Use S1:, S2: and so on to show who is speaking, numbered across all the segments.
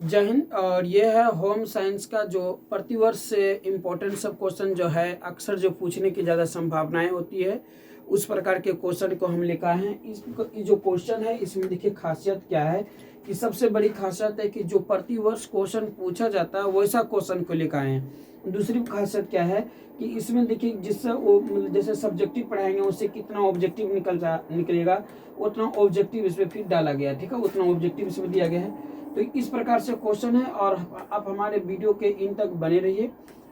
S1: जय हिंद। और ये है होम साइंस का जो प्रतिवर्ष से इम्पोर्टेंट सब क्वेश्चन जो है अक्सर जो पूछने की ज़्यादा संभावनाएं होती है उस प्रकार के क्वेश्चन को हम लेकर आए हैं। इस जो क्वेश्चन है इसमें देखिए खासियत क्या है कि सबसे बड़ी खासियत है कि जो प्रतिवर्ष क्वेश्चन पूछा जाता है वैसा क्वेश्चन को लेकर आए हैं। दूसरी खासियत क्या है कि इसमें देखिए जिससे वो जैसे सब्जेक्टिव पढ़ाएंगे उससे कितना ऑब्जेक्टिव निकलेगा उतना ऑब्जेक्टिव इसमें फिर डाला गया है। ठीक है, उतना ऑब्जेक्टिव इसमें दिया गया है। तो इस प्रकार से क्वेश्चन है और आप हमारे वीडियो के इन तक बने रहिए।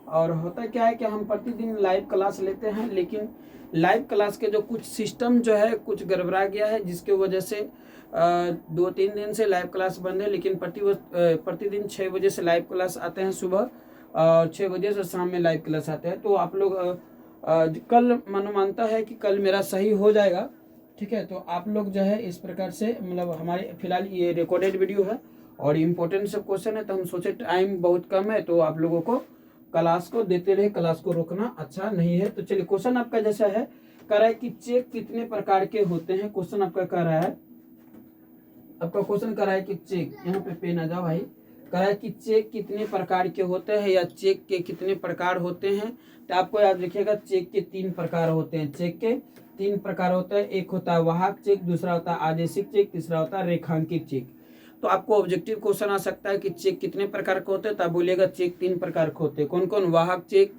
S1: और होता क्या है कि हम प्रतिदिन लाइव क्लास लेते हैं, लेकिन लाइव क्लास के जो कुछ सिस्टम जो है कुछ गड़बड़ा गया है, जिसके वजह से 2-3 दिन से लाइव क्लास बंद है। लेकिन प्रतिदिन 6 बजे से लाइव क्लास आते हैं सुबह और 6 बजे से शाम में लाइव क्लास आते हैं। तो आप लोग कल मानता है कि कल मेरा सही हो जाएगा। ठीक है, तो आप लोग जो है इस प्रकार से मतलब हमारे फिलहाल ये रिकॉर्डेड वीडियो है और इम्पोर्टेंट सब क्वेश्चन है, तो हम सोचे टाइम बहुत कम है तो आप लोगों को क्लास को देते रहे, क्लास को रोकना अच्छा नहीं है। तो चलिए क्वेश्चन आपका जैसा है कह रहा है कि चेक कितने प्रकार के होते हैं। क्वेश्चन आपका कह रहा है, आपका क्वेश्चन कह रहा है कि चेक, यहाँ पे पेन आ जाओ भाई, कह रहा है कि चेक कितने प्रकार के होते हैं या चेक के कितने प्रकार होते हैं। तो आपको याद रखिएगा चेक के 3 प्रकार होते हैं। चेक के 3 प्रकार होता है, एक होता है वाहक चेक, दूसरा होता है आदेशिक चेक, तीसरा होता है रेखांकित चेक। तो आपको ऑब्जेक्टिव क्वेश्चन आ सकता है कि चेक कितने प्रकार के होते हैं, तो आप बोलिएगा चेक 3 प्रकार के होते हैं। कौन कौन? वाहक चेक,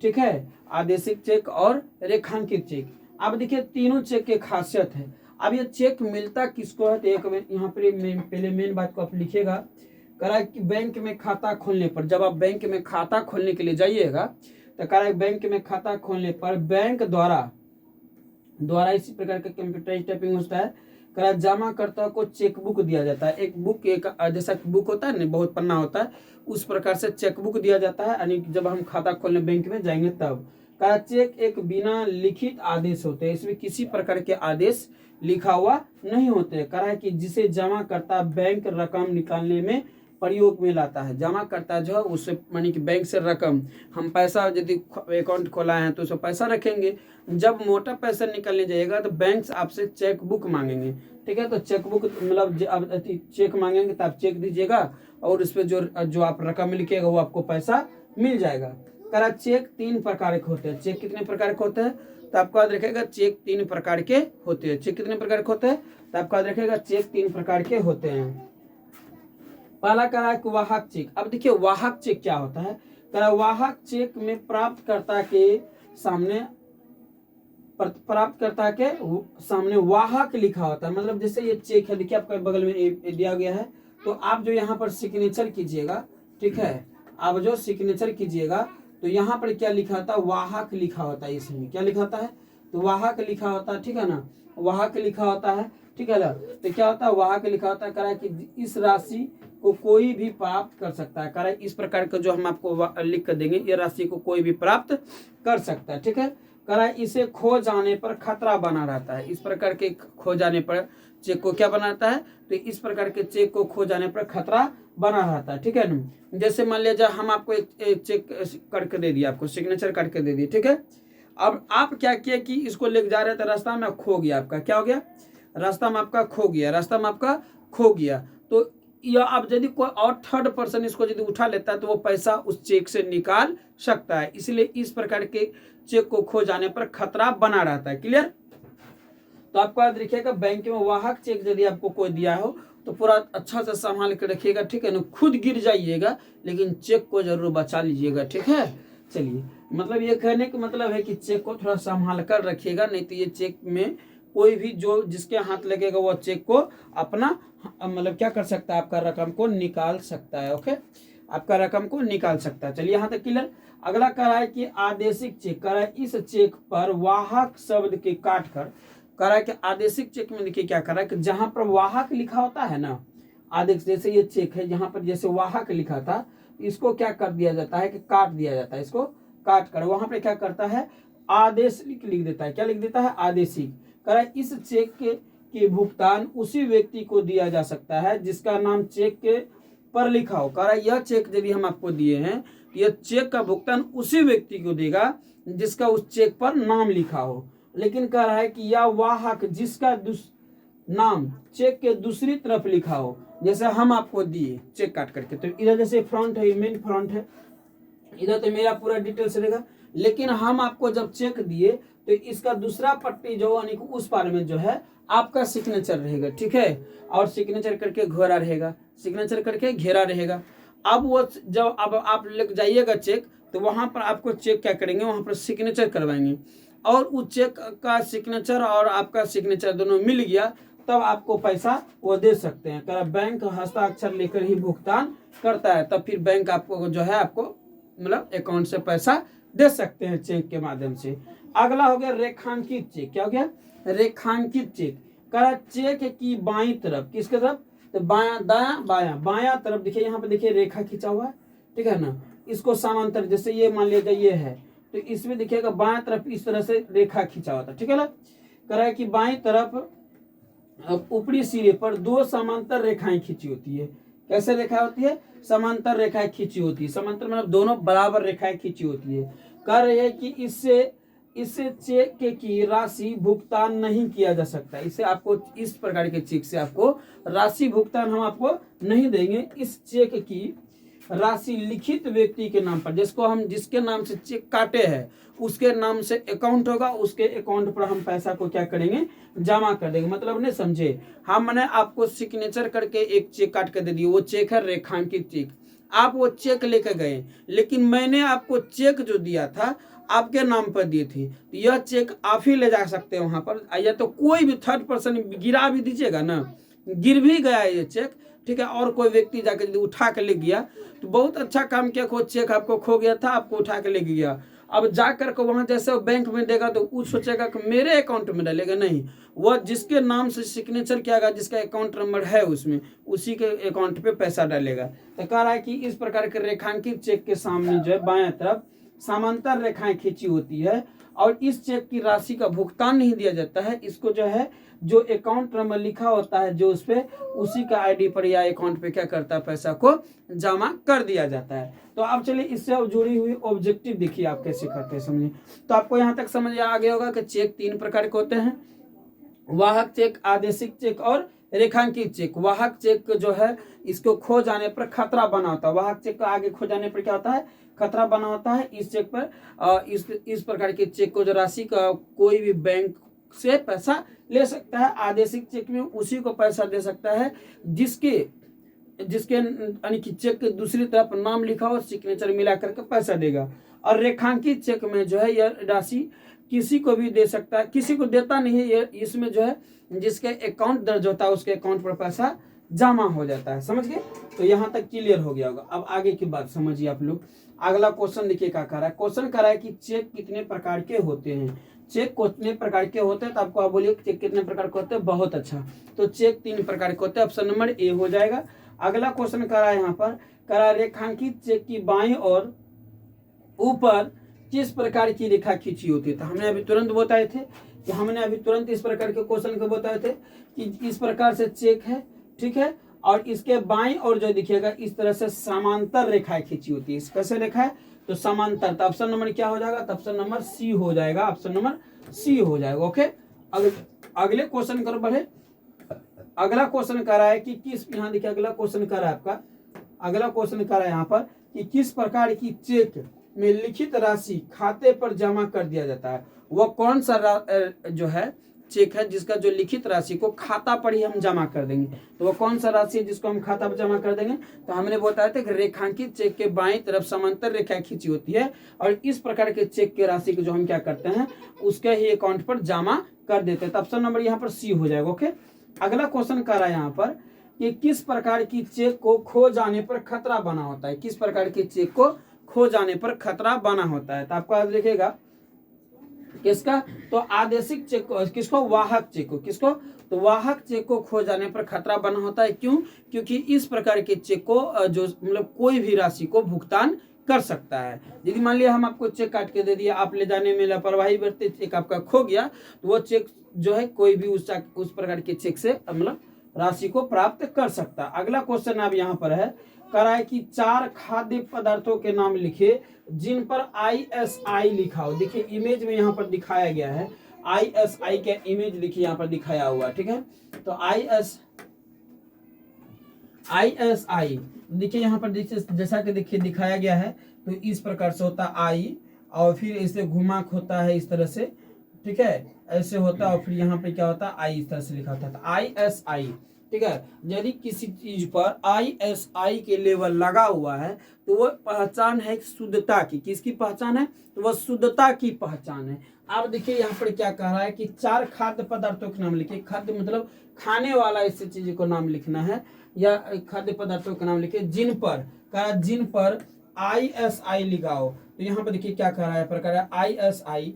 S1: ठीक है, आदेशिक चेक और रेखांकित चेक। अब देखिए तीनों चेक की खासियत है। अब ये चेक मिलता किसको है, तो एक यहाँ पर पहले मेन बात को आप लिखिएगा। कह रहा है कि बैंक में खाता खोलने पर, जब आप बैंक में खाता खोलने के लिए जाइएगा तो कह रहा है बैंक में खाता खोलने पर बैंक द्वारा इसी प्रकार का कंप्यूटराइज्ड टाइपिंग होता है। कह रहा है जमाकर्ता को चेक बुक दिया जाता है। एक बुक, एक जैसा बुक होता है ना, बहुत पन्ना होता है, उस प्रकार से चेक बुक दिया जाता है। यानी जब हम खाता खोलने बैंक में जाएंगे तब। कह रहा है चेक एक बिना लिखित आदेश होते हैं, इसमें किसी प्रकार के आदेश लिखा हुआ नहीं होते। कह रहा है कि जिसे जमा करता बैंक रकम निकालने में प्रयोग में लाता है। जमा करता जो है उससे मानी कि बैंक से रकम, हम पैसा यदि अकाउंट खोला है तो उसमें पैसा रखेंगे। जब मोटा पैसा निकलने जाएगा तो बैंक आपसे चेक बुक मांगेंगे। ठीक है, तो चेक बुक मतलब चेक मांगेंगे तो आप चेक दीजिएगा और उस पर जो आप रकम लिखिएगा वो आपको पैसा मिल जाएगा। कह रहा चेक 3 प्रकार के होते हैं। चेक कितने प्रकार के होते हैं, तो आपको याद रखेगा चेक 3 प्रकार के होते हैं। चेक कितने प्रकार के होते हैं, तो आपको याद रखेगा चेक 3 प्रकार के होते हैं। पहला कह रहा है वाहक चेक। अब देखिए वाहक चेक क्या होता है। कह रहा वाहक चेक में प्राप्तकर्ता के सामने वाहक लिखा होता है। मतलब जैसे ये चेक है, देखिए आपके बगल में दिया गया है, तो आप जो यहाँ पर सिग्नेचर कीजिएगा, ठीक है, आप जो सिग्नेचर कीजिएगा तो यहाँ पर क्या लिखा होता है, वाहक लिखा होता है। इसमें क्या लिखा होता है, तो वाहक लिखा होता है। ठीक है ना, वाहक लिखा होता है। ठीक है ना, तो क्या होता है, वाहक लिखा होता है। कह रहा है कि इस राशि को कोई भी प्राप्त कर सकता है। कह रहा है इस प्रकार का जो हम आपको लिख कर देंगे, ये राशि को कोई भी प्राप्त कर सकता है। ठीक है, कह रहा है इसे खो जाने पर खतरा बना रहता है। इस प्रकार के खो जाने पर चेक को क्या बनाता है, तो इस प्रकार के चेक को खो जाने पर खतरा बना रहता है। ठीक है ना, जैसे मान लीजिए हम आपको एक चेक करके दे दिया, आपको सिग्नेचर करके दे दिए। ठीक है, अब आप क्या किए कि इसको लेके जा रहे थे, रास्ता में खो गया। आपका क्या हो गया, रास्ता में आपका खो गया। तो या अब यदि कोई और थर्ड पर्सन इसको यदि उठा लेता है तो वो पैसा उस चेक से निकाल सकता है। इसलिए इस प्रकार के चेक को खो जाने पर खतरा बना रहता है। क्लियर, तो आपको याद रखिएगा बैंक में वाहक चेक यदि आपको कोई दिया हो तो पूरा अच्छा से संभाल के रखिएगा। ठीक है ना, खुद गिर जाइएगा लेकिन चेक को जरूर बचा लीजिएगा। ठीक है, चलिए, मतलब ये कहने का मतलब है कि चेक को थोड़ा संभाल कर रखिएगा, नहीं तो ये चेक में कोई भी जो जिसके हाथ लगेगा वो चेक को अपना मतलब क्या कर सकता है, आपका रकम को निकाल सकता है। ओके, आपका रकम को निकाल सकता है। चलिए यहाँ तक क्लियर। अगला कह रहा है कि आदेशिक चेक। कह रहा है इस चेक पर वाहक शब्द के काट कर, कह रहा है कि आदेशिक चेक में देखिए क्या कर रहा है कि जहां पर वाहक लिखा होता है ना, आदेश जैसे ये चेक है यहाँ पर जैसे वाहक लिखा था, इसको क्या कर दिया जाता है कि काट दिया जाता है। इसको काट कर वहां पर क्या करता है, आदेश लिख देता है। क्या लिख देता है, आदेशिक। कह रहा है इस चेक के भुगतान उसी व्यक्ति को दिया जा सकता है जिसका नाम चेक के पर लिखा हो। कह रहा है यह चेक यदि हम आपको दिए हैं, यह चेक का भुगतान उसी व्यक्ति को देगा जिसका उस चेक पर नाम लिखा हो। लेकिन कह रहा है कि यह वाहक जिसका नाम चेक के दूसरी तरफ लिखा हो, जैसे हम आपको दिए चेक काट करके, तो इधर जैसे फ्रंट है, मेन फ्रंट है, इधर तो मेरा पूरा डिटेल्स रहेगा, लेकिन हम आपको जब चेक दिए तो इसका दूसरा पट्टी जो यानी कि उस पार में जो है आपका सिग्नेचर रहेगा, ठीक है, और सिग्नेचर करके घेरा रहेगा, सिग्नेचर करके घेरा रहेगा। अब वो जब अब आप लेके जाइएगा चेक, तो वहां पर आपको चेक क्या करेंगे, वहां पर सिग्नेचर करवाएंगे, और उस चेक का सिग्नेचर और आपका सिग्नेचर दोनों मिल गया, तब आपको पैसा वो दे सकते हैं। अगर बैंक हस्ताक्षर लेकर ही भुगतान करता है, तब फिर बैंक आपको जो है आपको मतलब अकाउंट से पैसा दे सकते हैं चेक के माध्यम से। अगला हो गया रेखांकित चेक। क्या हो गया, रेखांकित चेक। कह चेक की बाईं तरफ, किसके तरफ, तो बाया दाया बाया, बाया तरफ देखिए, यहाँ पे देखिए रेखा खींचा हुआ है, ठीक है ना, इसको समांतर, जैसे ये मान लीजिए ये है, तो इसमें देखिएगा बाएं तरफ इस तरह से रेखा खींचा हुआ था, ठीक है ना। कह रहा है कि बाईं तरफ ऊपरी सिरे पर दो समांतर रेखाएं खींची होती है। कैसे रेखा होती है, समांतर रेखाएं खींची होती है, समांतर मतलब दोनों बराबर रेखाएं खींची होती है। कह रहे हैं कि इससे चेक की राशि भुगतान नहीं किया जा सकता, इससे आपको इस प्रकार के चेक से आपको राशि भुगतान हम आपको नहीं देंगे। इस चेक की राशि लिखित व्यक्ति के नाम पर, जिसको हम जिसके नाम से चेक काटे हैं उसके नाम से अकाउंट होगा, उसके अकाउंट पर हम पैसा को क्या करेंगे, जमा कर देंगे। मतलब नहीं समझे, हमने आपको सिग्नेचर करके एक चेक काट कर दे दिया, वो चेक है रेखांकित चेक, आप वो चेक लेकर गए, लेकिन मैंने आपको चेक जो दिया था आपके नाम पर दी थी, तो यह चेक आप ही ले जा सकते हैं वहां पर, या तो कोई भी थर्ड पर्सन गिरा भी दीजिएगा ना, गिर भी गया ये चेक, ठीक है, और कोई व्यक्ति जाकर यदि उठा के ले गया तो बहुत अच्छा काम किया, कोई चेक आपको खो गया था, आपको उठा के ले गया, अब जाकर के वहां जैसे बैंक में देगा तो वो सोचेगा कि मेरे अकाउंट में डालेगा, नहीं, वह जिसके नाम से सिग्नेचर किया गया, जिसका अकाउंट नंबर है उसमें, उसी के अकाउंट पे पैसा डालेगा। तो कह रहा है कि इस प्रकार के रेखांकित चेक के सामने जो है बाएं तरफ समांतर रेखाएं खींची होती है, और इस चेक की राशि का भुगतान नहीं दिया जाता है, इसको जो है जो अकाउंट नंबर लिखा होता है जो उस पे, उसी का आईडी पर या अकाउंट पे क्या करता है, पैसा को जमा कर दिया जाता है। तो अब चलिए इससे अब जुड़ी हुई ऑब्जेक्टिव देखिए आप कैसे करते हैं, समझिए। तो आपको यहाँ तक समझ आ गया होगा कि चेक तीन प्रकार के होते हैं, वाहक चेक, आदेशिक चेक और रेखांकित चेक। वाहक चेक जो है इसको खो जाने पर खतरा बना होता है, वाहक चेक का आगे खो जाने पर क्या होता है, खतरा बना होता है। इस चेक पर इस प्रकार के चेक को जो राशि का कोई भी बैंक से पैसा ले सकता है। आदेशिक चेक में उसी को पैसा दे सकता है जिसके यानी कि चेक के दूसरी तरफ नाम लिखा हो, सिग्नेचर मिला करके पैसा देगा। और रेखांकित चेक में जो है यह राशि किसी को भी दे सकता है, किसी को देता नहीं है, ये इसमें जो है जिसके अकाउंट दर्ज होता है उसके अकाउंट पर पैसा जमा हो जाता है। समझ गए, तो यहाँ तक क्लियर हो गया होगा। अब आगे की बात समझिए आप लोग। अगला क्वेश्चन देखिए क्या कर रहा है, क्वेश्चन कर रहा है कि चेक कितने प्रकार के होते हैं। चेक कितने प्रकार के होते हैं, तो आपको आप बोलिए चेक कितने प्रकार के होते हैं, बहुत अच्छा। तो चेक तीन प्रकार के होते हैं, ऑप्शन नंबर ए हो जाएगा। अगला क्वेश्चन कर रहा है यहाँ पर, कर रहा है रेखांकित चेक की बाईं और ऊपर किस प्रकार की रेखा खींची होती है। तो हमने अभी तुरंत बताए थे कि हमने अभी तुरंत इस प्रकार के क्वेश्चन को बताए थे कि इस प्रकार से चेक है, ठीक है, और इसके बाईं और जो दिखेगा इस तरह से समांतर रेखाएं खींची होती है। इस कैसे रेखा है, तो समांतर। तो ऑप्शन नंबर क्या हो जाएगा, तो ऑप्शन नंबर सी हो जाएगा, ऑप्शन नंबर सी हो जाएगा। ओके, अगले क्वेश्चन कर बढ़े। अगला क्वेश्चन कर रहा है कि किस, यहाँ देखिए अगला क्वेश्चन कर रहा है आपका, अगला क्वेश्चन कर रहा है यहाँ पर कि किस प्रकार की चेक में लिखित राशि खाते पर जमा कर दिया जाता है। वह कौन सा जो है चेक है जिसका जो लिखित राशि को खाता पर ही हम जमा कर देंगे। तो वो कौन सा राशि है जिसको हम खाता पर जमा कर देंगे, तो हमने बताया था कि रेखांकित चेक के बाईं तरफ समांतर रेखा खींची होती है, और इस प्रकार के चेक के राशि को जो हम क्या करते हैं उसके ही अकाउंट पर जमा कर देते हैं। तो ऑप्शन नंबर यहाँ पर सी हो जाएगा। ओके, अगला क्वेश्चन कर रहा है यहाँ पर कि किस प्रकार की चेक को खो जाने पर खतरा बना होता है। किस प्रकार की चेक को खो जाने पर खतरा बना होता है, तो आपको आज लिखेगा किसका, तो आदेशिक चेक को, किसको, वाहक चेक को, किसको, तो वाहक चेक को खो जाने पर खतरा बना होता है। क्यों, क्योंकि इस प्रकार के चेक को जो मतलब कोई भी राशि को भुगतान कर सकता है। यदि मान लिया हम आपको चेक काट के दे दिया, आप ले जाने में लापरवाही बरते, चेक आपका खो गया, तो वो चेक जो है कोई भी उस प्रकार के चेक से मतलब राशि को प्राप्त कर सकता है। अगला क्वेश्चन अब यहाँ पर है, कह रहा है कि 4 खाद्य पदार्थों के नाम लिखे जिन पर ISI लिखा हो। देखिए इमेज में यहाँ पर दिखाया गया है ISI का इमेज देखिए यहाँ पर दिखाया हुआ, ठीक है। तो ISI देखिए यहाँ पर जैसा कि देखिए दिखाया गया है, तो इस प्रकार से होता है आई, और फिर इसे घुमा होता है इस तरह से, ठीक है, ऐसे होता है, और फिर यहाँ पे क्या होता है आई इस तरह से लिखा होता है ISI, ठीक है। यदि किसी चीज पर ISI के लेवल लगा हुआ है तो वह पहचान है शुद्धता की। किसकी पहचान है? तो वह शुद्धता की पहचान है। अब देखिए यहाँ पर क्या कह रहा है कि 4 खाद्य पदार्थों के नाम लिखिए। खाद्य मतलब खाने वाला ऐसे चीज को नाम लिखना है, या खाद्य पदार्थों का नाम लिखिए जिन पर ISI लगाओ। तो यहाँ पर देखिए क्या कह रहा है, प्रकार ISI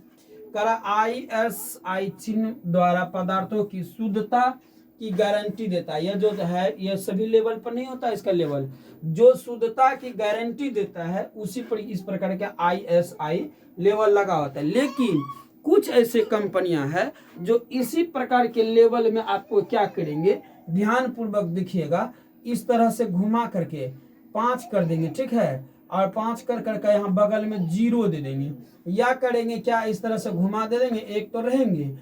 S1: ISI चिन्ह द्वारा पदार्थों की शुद्धता की गारंटी देता है। यह जो है यह सभी लेवल पर नहीं होता, इसका लेवल जो शुद्धता की गारंटी देता है उसी पर इस प्रकार का ISI लेवल लगा होता है। लेकिन कुछ ऐसे कंपनियां हैं जो इसी प्रकार के लेवल में आपको क्या करेंगे, ध्यान पूर्वक देखिएगा, इस तरह से घुमा करके 5 कर देंगे, ठीक है, और 5 कर करके यहाँ बगल में 0 दे देंगे, या करेंगे क्या, इस तरह से घुमा दे देंगे, एक तो रहेंगे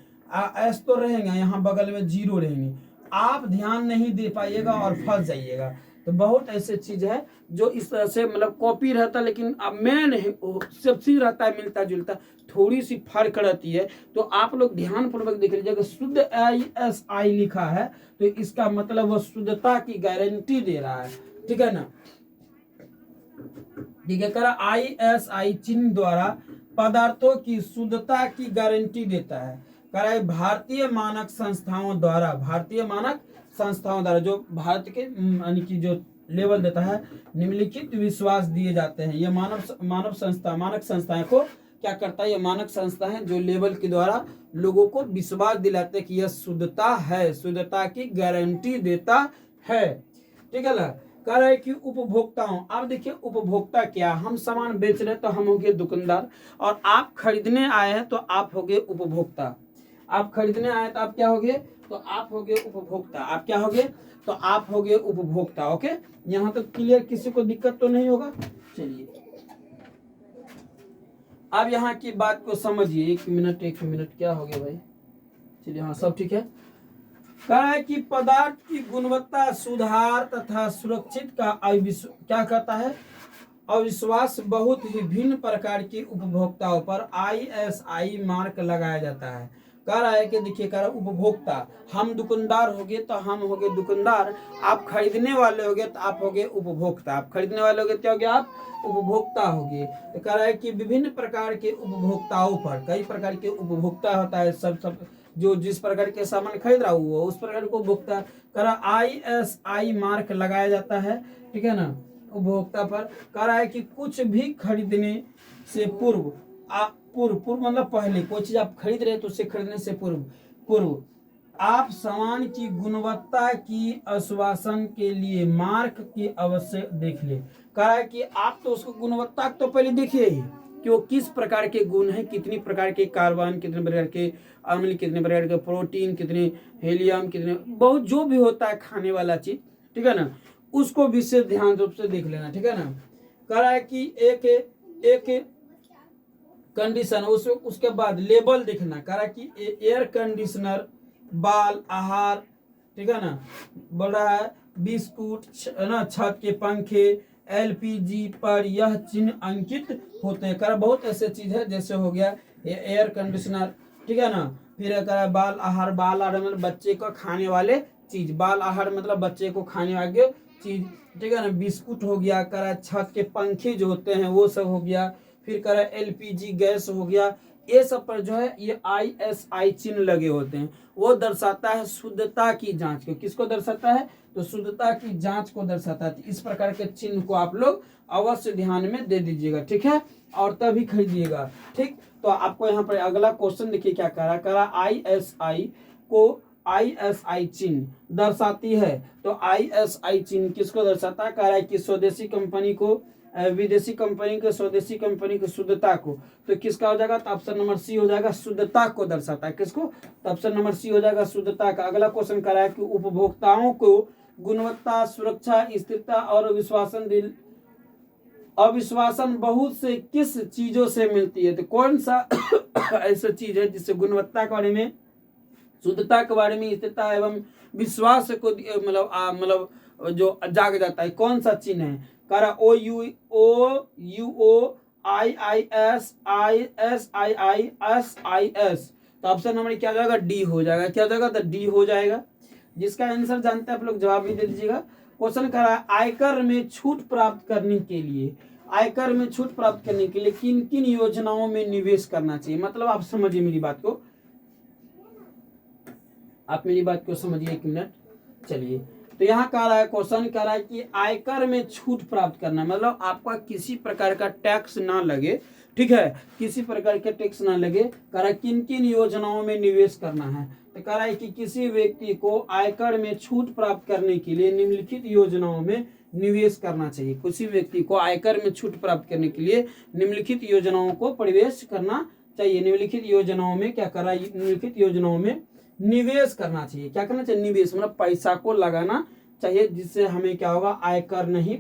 S1: एस तो रहेंगे, यहाँ बगल में 0 रहेंगे। आप ध्यान नहीं दे पाइएगा और फंस जाइएगा। तो बहुत ऐसे चीज है जो इस तरह से मतलब कॉपी रहता है, लेकिन अब मैं नहीं, सब चीज रहता है मिलता जुलता, थोड़ी सी फर्क रहती है। तो आप लोग ध्यान पूर्वक देख लीजिएगा, शुद्ध ISI लिखा है तो इसका मतलब वो शुद्धता की गारंटी दे रहा है, ठीक है ना। ठीक है, करा ISI चिन्ह द्वारा पदार्थों की शुद्धता की गारंटी देता है। करा भारतीय मानक संस्थाओं द्वारा जो भारत के यानी कि जो लेवल देता है, निम्नलिखित विश्वास दिए जाते हैं। ये मानक संस्थाएं को क्या करता है, ये मानक संस्था है जो लेवल के द्वारा लोगों को विश्वास दिलाते हैं कि यह शुद्धता की गारंटी देता है, ठीक है ना। कह रहे कि उपभोक्ताओं, अब देखिए उपभोक्ता क्या, हम सामान बेच रहे हैं तो हम हो गए दुकानदार, और आप खरीदने आए हैं तो आप हो गए उपभोक्ता। आप खरीदने आए तो आप क्या हो गए, तो आप हो गए उपभोक्ता। आप क्या हो गए, तो आप हो गए उपभोक्ता। ओके, यहाँ तक क्लियर, किसी को दिक्कत तो नहीं होगा। चलिए अब यहाँ की बात को समझिए। एक मिनट क्या हो गया भाई, चलिए हाँ सब ठीक है। कहा है कि पदार्थ की गुणवत्ता सुधार तथा सुरक्षित का क्या कहता है, अविश्वास बहुत ही भिन्न प्रकार की उपभोक्ताओं पर ISI मार्क लगाया जाता है। कह रहा है कि देखिए, कह रहा उपभोक्ता, हम दुकानदार हो गए तो हम हो गए दुकानदार, आप खरीदने वाले हो गए तो आप हो गए उपभोक्ता। आप खरीदने वाले हो गए क्या हो गया, आप उपभोक्ता हो गए। तो कह रहा है कि विभिन्न प्रकार के उपभोक्ताओं पर, कई प्रकार के उपभोक्ता होता है, सब जो जिस प्रकार के सामान खरीद रहा हुआ उस प्रकार को उपभोक्ता। कह रहा ISI मार्क लगाया जाता है, ठीक है ना, उपभोक्ता पर। कह रहा है कि कुछ भी खरीदने से पूर्व मतलब पहले कोई चीज आप खरीद रहे हैं तो उसे खरीदने से पूर्व आप सामान की गुणवत्ता की आश्वासन के लिए मार्क की अवश्य देख ले। कह रहा है कि आप तो उसको गुणवत्ता तो पहले देखिए ही कि वो किस प्रकार के गुण है, कितनी प्रकार के कार्बन, कितने प्रकार के अम्ल, कितने प्रकार के प्रोटीन, कितने हीलियम, कितने बहुत जो भी होता है खाने वाला चीज, ठीक है ना, उसको विशेष ध्यान रूप से देख लेना, ठीक है ना। कह रहा है कि एक कंडीशन, उसके बाद लेबल देखना। कह रहा है कि एयर कंडीशनर, बाल आहार, ठीक है ना, बोल रहा है बिस्कुट ना, छत के पंखे, LPG पर यह चिन्ह अंकित होते हैं। कह रहा बहुत ऐसे चीज है, जैसे हो गया एयर कंडीशनर, ठीक है ना। फिर कह रहा बाल आहार मतलब बच्चे को खाने वाले चीज, बाल आहार मतलब बच्चे को खाने वाले चीज, ठीक है ना। बिस्कुट हो गया। कह रहा छत के पंखे जो होते हैं वो सब हो गया। फिर कह रहा LPG गैस हो गया। ये सब पर जो है ये ISI चिन्ह लगे होते हैं। वो दर्शाता है शुद्धता की जांच को। किसको दर्शाता है, तो शुद्धता की जांच को दर्शाता है। इस प्रकार के चिन्ह को आप लोग अवश्य ध्यान में दे दीजिएगा, ठीक है, और तभी खरीदिएगा, ठीक। तो आपको यहाँ पर अगला क्वेश्चन देखिए क्या कह रहा ISI को ISI चिन्ह दर्शाती है। तो ISI चिन्ह किसको दर्शाता है, कह रहा है कि स्वदेशी कंपनी को, विदेशी कंपनी के, स्वदेशी कंपनी की शुद्धता को। तो किसका हो जाएगा, तो ऑप्शन नंबर सी हो जाएगा, शुद्धता को दर्शाता है। किसको, तो ऑप्शन नंबर सी हो जाएगा, शुद्धता का। अगला क्वेश्चन कर रहा है कि उपभोक्ताओं को गुणवत्ता, सुरक्षा, स्थिरता और अविश्वासन बहुत से किस चीजों से मिलती है। तो कौन सा ऐसा चीज है जिससे गुणवत्ता के बारे में, शुद्धता के बारे में, स्थिरता एवं विश्वास को मतलब जो जाग जाता है। कौन सा चिन्ह है? करा OUOIISISIIS। तो ऑप्शन नंबर क्या हो जाएगा? डी हो जाएगा। क्या हो जाएगा? तो डी हो जाएगा। जिसका आंसर जानते हैं आप लोग जवाब भी दे दीजिएगा। क्वेश्चन कर रहा है आयकर में छूट प्राप्त करने के लिए, आयकर में छूट प्राप्त करने के लिए किन किन योजनाओं में निवेश करना चाहिए। मतलब आप समझिए मेरी बात को, आप मेरी बात को समझिए एक मिनट। चलिए, तो यहाँ कह रहा है, क्वेश्चन कह रहा है कि आयकर में छूट प्राप्त करना, मतलब आपका किसी प्रकार का टैक्स ना लगे, ठीक है, किसी प्रकार के टैक्स ना लगे। कह रहा है किन किन योजनाओं में निवेश करना है। तो कह रहा है कि किसी व्यक्ति को आयकर में छूट प्राप्त करने के लिए निम्नलिखित योजनाओं में निवेश करना चाहिए। किसी व्यक्ति को आयकर में छूट प्राप्त करने के लिए निम्नलिखित योजनाओं को प्रवेश करना चाहिए। निम्नलिखित योजनाओं में क्या कर रहा है? निम्नलिखित योजनाओं में निवेश करना चाहिए। क्या करना चाहिए? निवेश, मतलब पैसा को लगाना चाहिए, जिससे हमें क्या होगा? आयकर नहीं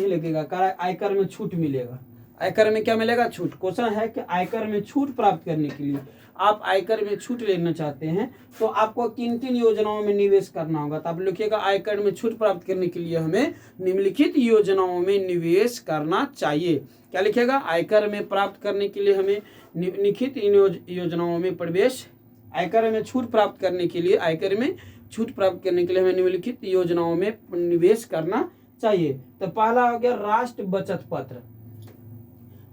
S1: लगेगा। कह रहा है आयकर में छूट मिलेगा। आयकर में क्या मिलेगा? छूट। क्वेश्चन है कि आयकर में छूट प्राप्त करने के लिए आप आयकर में छूट लेना चाहते हैं तो आपको किन किन योजनाओं में निवेश करना होगा। तो आप लिखिएगा आयकर में छूट प्राप्त करने के लिए हमें निम्नलिखित योजनाओं में निवेश करना चाहिए। क्या लिखिएगा? आयकर में प्राप्त करने के लिए हमें निम्नलिखित योजनाओं में प्रवेश, आयकर में छूट प्राप्त करने के लिए, आयकर में छूट प्राप्त करने के लिए हमें निम्नलिखित योजनाओं में निवेश करना चाहिए। तो पहला हो गया राष्ट्र बचत पत्र।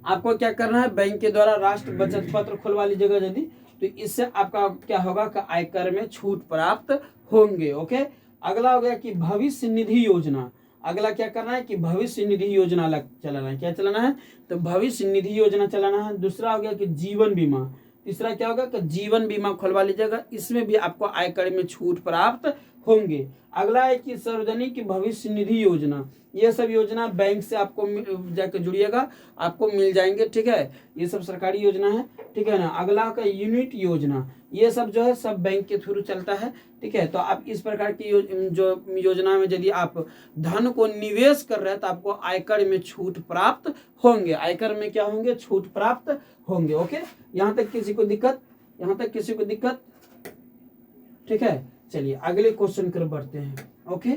S1: आपको क्या करना है? बैंक के द्वारा राष्ट्र बचत पत्र खुलवा लीजिएगा यदि, तो इससे आपका क्या होगा? कि आयकर में छूट प्राप्त होंगे। ओके, अगला हो गया कि भविष्य निधि योजना। अगला क्या करना है? कि भविष्य निधि योजना चलाना है। क्या चलाना है? तो भविष्य निधि योजना चलाना है। दूसरा हो गया कि जीवन बीमा। तीसरा क्या होगा? कि जीवन बीमा खुलवा लीजिएगा, इसमें भी आपको आयकर में छूट प्राप्त होंगे। अगला है कि सार्वजनिक भविष्य निधि योजना। ये सब योजना बैंक से आपको जाकर जुड़िएगा, आपको मिल जाएंगे, ठीक है। ये सब सरकारी योजना है, ठीक है ना। अगला का यूनिट योजना, ये सब जो है सब बैंक के थ्रू चलता है, ठीक है। तो आप इस प्रकार की जो योजना में यदि आप धन को निवेश कर रहे हैं तो आपको आयकर में छूट प्राप्त होंगे। आयकर में क्या होंगे? छूट प्राप्त होंगे। ओके, यहाँ तक किसी को दिक्कत? यहाँ तक किसी को दिक्कत? ठीक है, चलिए अगले क्वेश्चन कर बढ़ते हैं। ओके,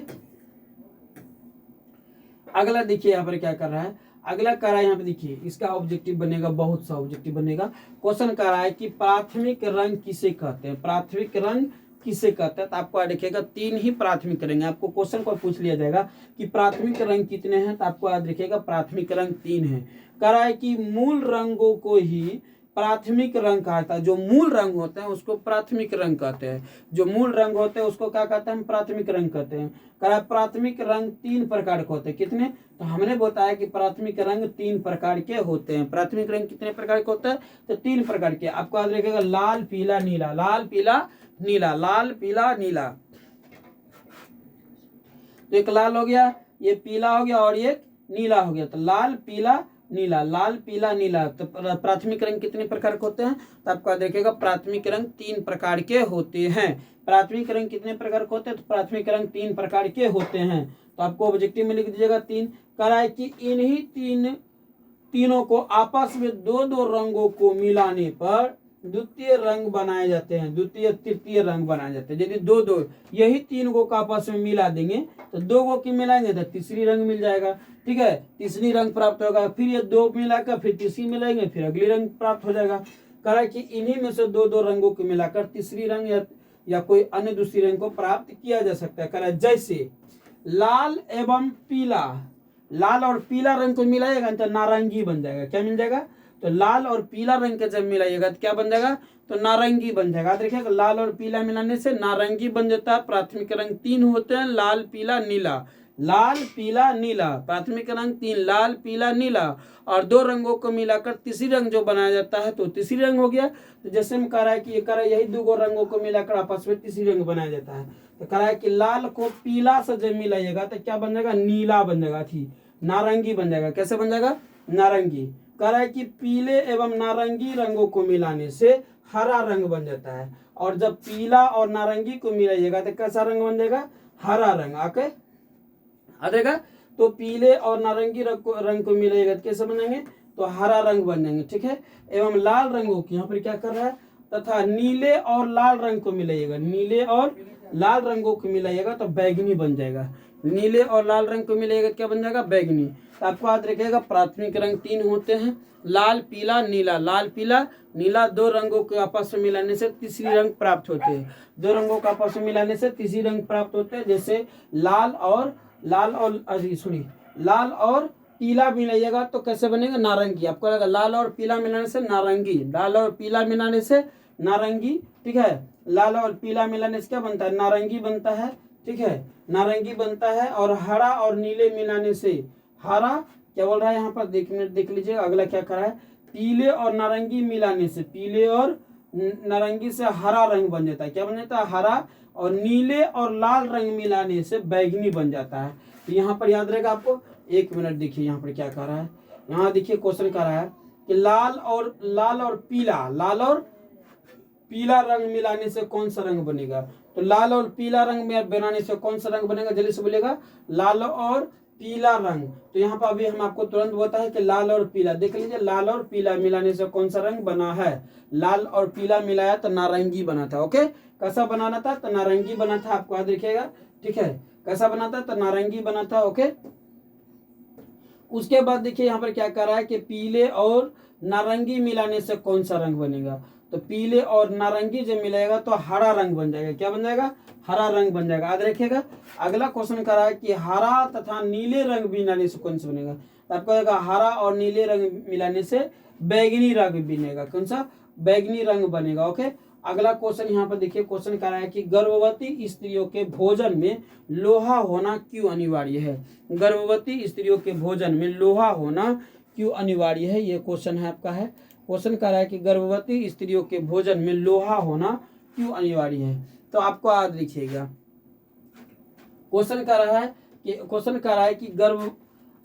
S1: अगला देखिए यहाँ पर क्या कर रहा है। अगला कर रहा है यहाँ पे देखिए, इसका ऑब्जेक्टिव बनेगा, बहुत सा ऑब्जेक्टिव बनेगा। क्वेश्चन कर रहा है कि प्राथमिक रंग किसे कहते हैं? प्राथमिक रंग किसे कहते हैं? तो आपको देखिएगा 3 ही प्राथमिक रंग है। आपको क्वेश्चन को पूछ लिया जाएगा कि प्राथमिक रंग कितने हैं, तो आपको याद रखिएगा प्राथमिक रंग 3 है। कह रहा है कि मूल रंगों को ही प्राथमिक रंग कहा जाता है। जो मूल रंग होते हैं उसको प्राथमिक रंग कहते हैं। जो मूल रंग होते हैं उसको क्या कहते हैं? हम प्राथमिक रंग कहते हैं। कह रहा है प्राथमिक रंग 3 प्रकार के होते हैं। कितने? तो हमने बताया कि प्राथमिक रंग 3 प्रकार के होते हैं। प्राथमिक रंग कितने प्रकार के होते हैं? तो 3 प्रकार के। आपको याद रखिएगा लाल, पीला, नीला। लाल, पीला, नीला। लाल, पीला, नीला। तो एक लाल हो गया, ये पीला हो गया और ये नीला हो गया। तो लाल, पीला, नीला। लाल, पीला, नीला। तो प्राथमिक रंग कितने प्रकार के होते हैं? तो आपको देखिएगा प्राथमिक रंग 3 प्रकार के होते हैं। प्राथमिक रंग कितने प्रकार के होते हैं? तो प्राथमिक रंग 3 प्रकार के होते हैं। तो आपको ऑब्जेक्टिव में लिख दीजिएगा 3। कह रहा है कि इन्हीं तीनों को आपस में 2-2 रंगों को मिलाने पर द्वितीय रंग बनाए जाते हैं। द्वितीय तृतीय रंग बनाए जाते हैं। यदि 2-2 यही 3 को आपस में मिला देंगे तो 2 को की मिलाएंगे तो तीसरी रंग मिल जाएगा, ठीक है। तीसरी रंग प्राप्त होगा, फिर ये 2 मिलाकर फिर तीसरी मिलाएंगे, फिर अगली रंग प्राप्त हो जाएगा। कह रहा है कि इन्हीं में से 2-2 रंगों को मिलाकर तीसरी रंग या कोई अन्य दूसरी रंग को प्राप्त किया जा सकता है। कह रहा है जैसे लाल एवं पीला, लाल और पीला रंग को मिलाएगा तो नारंगी बन जाएगा। क्या मिल जाएगा? तो लाल और पीला रंग के जब मिलाइएगा तो क्या बन जाएगा? तो नारंगी बन जाएगा। देखिएगा लाल और पीला मिलाने से नारंगी बन जाता है। प्राथमिक रंग 3 होते हैं, लाल, पीला, नीला। लाल, पीला, नीला। प्राथमिक रंग 3 लाल, पीला, नीला, और 2 रंगों को मिलाकर तीसरी रंग जो बनाया जाता है तो तीसरी रंग हो गया। तो जैसे हम कह रहा है कि ये कह रहा है यही 2 रंगों को मिलाकर आपस में तीसरी रंग बनाया जाता है। तो कह रहा है कि लाल को पीला से जब मिलाइएगा तो क्या बन जाएगा? नीला बन जाएगा, थी नारंगी बन जाएगा। कैसे बन जाएगा? नारंगी। कह रहा है कि पीले एवं नारंगी रंगों को मिलाने से हरा रंग बन जाता है, और जब पीला और नारंगी को मिलाइएगा तो कैसा रंग बन जाएगा? हरा रंग। आ जाएगा। तो पीले और नारंगी रंग को मिलाइएगा तो कैसे बनेंगे? तो हरा रंग बन जाएंगे, ठीक है। एवं लाल रंगों की, यहाँ पर क्या कर रहा है, तथा नीले और लाल रंग को मिलाइएगा, नीले और लाल रंगों को मिलाइएगा तो बैगनी बन जाएगा। नीले और लाल रंग को मिलाइएगा क्या बन जाएगा, बैगनी। तो आपको याद रखिएगा प्राथमिक रंग 3 होते हैं, लाल पीला नीला। लाल पीला नीला 2 रंगों को आपस में मिलाने से तीसरी रंग प्राप्त होते हैं। 2 रंगों को आपस में मिलाने से तीसरी रंग प्राप्त होते हैं। जैसे लाल और लाल और पीला मिलाइएगा तो कैसे बनेगा, नारंगी। आपको लगा लाल और पीला मिलाने से नारंगी, लाल और पीला मिलाने से नारंगी, ठीक है। लाल और पीला मिलाने से क्या बनता है, नारंगी बनता है, ठीक है, नारंगी बनता है। और हरा और नीले मिलाने से हरा, क्या बोल रहा है यहाँ पर, देख लीजिए अगला क्या कर रहा है, पीले और नारंगी मिलाने से, पीले और नारंगी से हरा रंग बन जाता है। क्या बन जाता है, हरा। और नीले और लाल रंग मिलाने से बैगनी बन जाता है। तो यहाँ पर याद रहेगा आपको। 1 मिनट देखिए यहाँ पर क्या कर रहा है, यहाँ देखिए क्वेश्चन कर रहा है कि लाल और पीला रंग मिलाने से कौन सा रंग बनेगा। तो लाल और पीला रंग में बनाने से कौन सा रंग बनेगा, जल्दी से बोलेगा, लाल और पीला रंग। तो यहाँ पर अभी हम आपको तुरंत बताते हैं कि लाल और पीला, देख लीजिए, लाल और पीला मिलाने से कौन सा रंग बना है, लाल और पीला मिलाया तो नारंगी बना था। ओके, कैसा बनाना था, तो नारंगी बना था, आपको याद रखिएगा, ठीक है। कैसा बना था, तो नारंगी बना था। ओके, उसके बाद देखिए यहाँ पर क्या कर रहा है कि पीले और नारंगी मिलाने से कौन सा रंग बनेगा। तो पीले और नारंगी जब मिलाएगा तो हरा रंग बन जाएगा। क्या बन जाएगा, हरा रंग बन जाएगा। याद रखिएगा। अगला क्वेश्चन कर रहा है कि हरा तथा नीले रंग मिलाने से कौन सा बनेगा। तो आपको कहेगा हरा और नीले रंग मिलाने से बैगनी रंग बनेगा। कौन सा, बैगनी रंग बनेगा। ओके, अगला क्वेश्चन यहाँ पर देखिए, क्वेश्चन कर रहा है कि गर्भवती स्त्रियों के भोजन में लोहा होना क्यों अनिवार्य है। गर्भवती स्त्रियों के भोजन में लोहा होना क्यों अनिवार्य है, ये क्वेश्चन है आपका है। क्वेश्चन कर रहा है कि गर्भवती स्त्रियों के भोजन में लोहा होना क्यों अनिवार्य है। तो आपको याद लिखिएगा, क्वेश्चन कर रहा है कि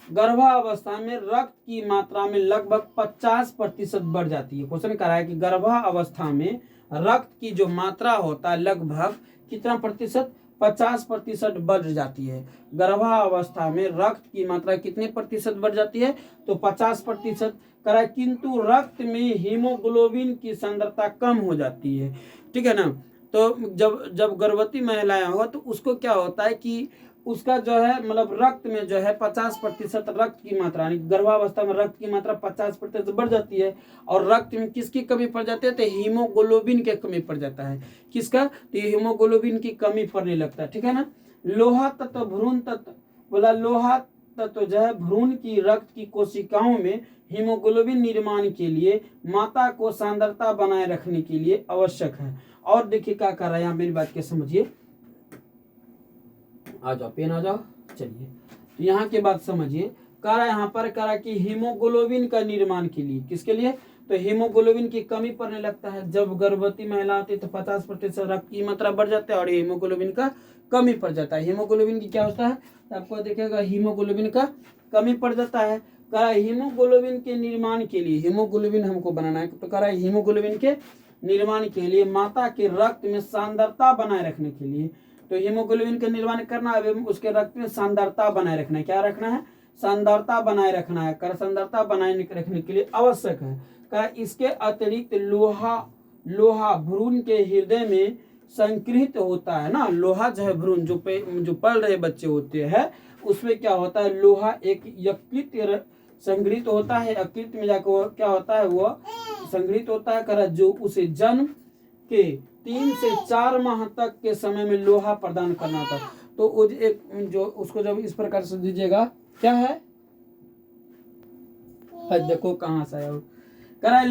S1: गर्भावस्था में रक्त की मात्रा में लगभग 50% बढ़ जाती है। क्वेश्चन कर रहा है कि गर्भावस्था में रक्त की जो मात्रा होता है लगभग कितना प्रतिशत, 50% बढ़ जाती है। गर्भावस्था में रक्त की मात्रा कितने प्रतिशत बढ़ जाती है, तो 50% करा। किंतु रक्त में हीमोग्लोबिन की सांद्रता कम हो जाती है, ठीक है ना। तो जब गर्भवती महिलाएं होगा तो उसको क्या होता है कि उसका जो है मतलब रक्त में जो है 50% रक्त की मात्रा, गर्भावस्था में रक्त की मात्रा 50% बढ़ जाती है। और रक्त में किसकी कमी पड़ जाती है, तो हीमोग्लोबिन की कमी पड़ जाता है। किसका, तो हीमोग्लोबिन की कमी पड़ने लगता है, ठीक है ना। लोहा तत्व भ्रूण तत्व बोला, लोहा तत्व जो है भ्रूण की रक्त की कोशिकाओं में हीमोग्लोबिन निर्माण के लिए माता को सांद्रता बनाए रखने के लिए आवश्यक है। और देखिए क्या कर रहा है यहाँ, मेरी बात के समझिए, आ जाओ पेन आ जाओ, चलिए। तो यहाँ के बात समझिए, कह रहा है यहाँ पर कह रहा है कि हीमोग्लोबिन का निर्माण के लिए, किसके लिए, तो हीमोग्लोबिन की कमी पड़ने लगता है। जब गर्भवती महिला होती है तो 50% रक्त की मात्रा बढ़ जाता है और हीमोग्लोबिन का कमी पड़ जाता है। हीमोग्लोबिन की क्या होता है, तो आपको देखिएगा हीमोग्लोबिन का कमी पड़ जाता है। कह रहा है हीमोग्लोबिन के निर्माण के लिए, हीमोग्लोबिन हमको बनाना है, तो कह रहा है हीमोग्लोबिन के निर्माण के लिए माता के रक्त में सांद्रता बनाए रखने के लिए, तो हीमोग्लोबिन का निर्माण करना है, उसके रक्त में सांद्रता बनाए रखना है। क्या रखना है, सांद्रता बनाए रखना है। कर सांद्रता बनाए रखने के लिए आवश्यक है। कर इसके अतिरिक्त लोहा भ्रूण के हृदय में संग्रहित होता है ना। लोहा जो है भ्रूण जो पल रहे बच्चे होते हैं उसमें क्या होता है, लोहा एक यकृत संग्रहित होता है। यकृत में जाकर क्या होता है, वो संग्रहित होता है। कर जो उसे जन्म के 3 से 4 माह तक के समय में लोहा प्रदान करना होता है। तो एक जो उसको जब इस प्रकार से दीजिएगा, क्या है, देखो कहाँ से आया, कह रहा है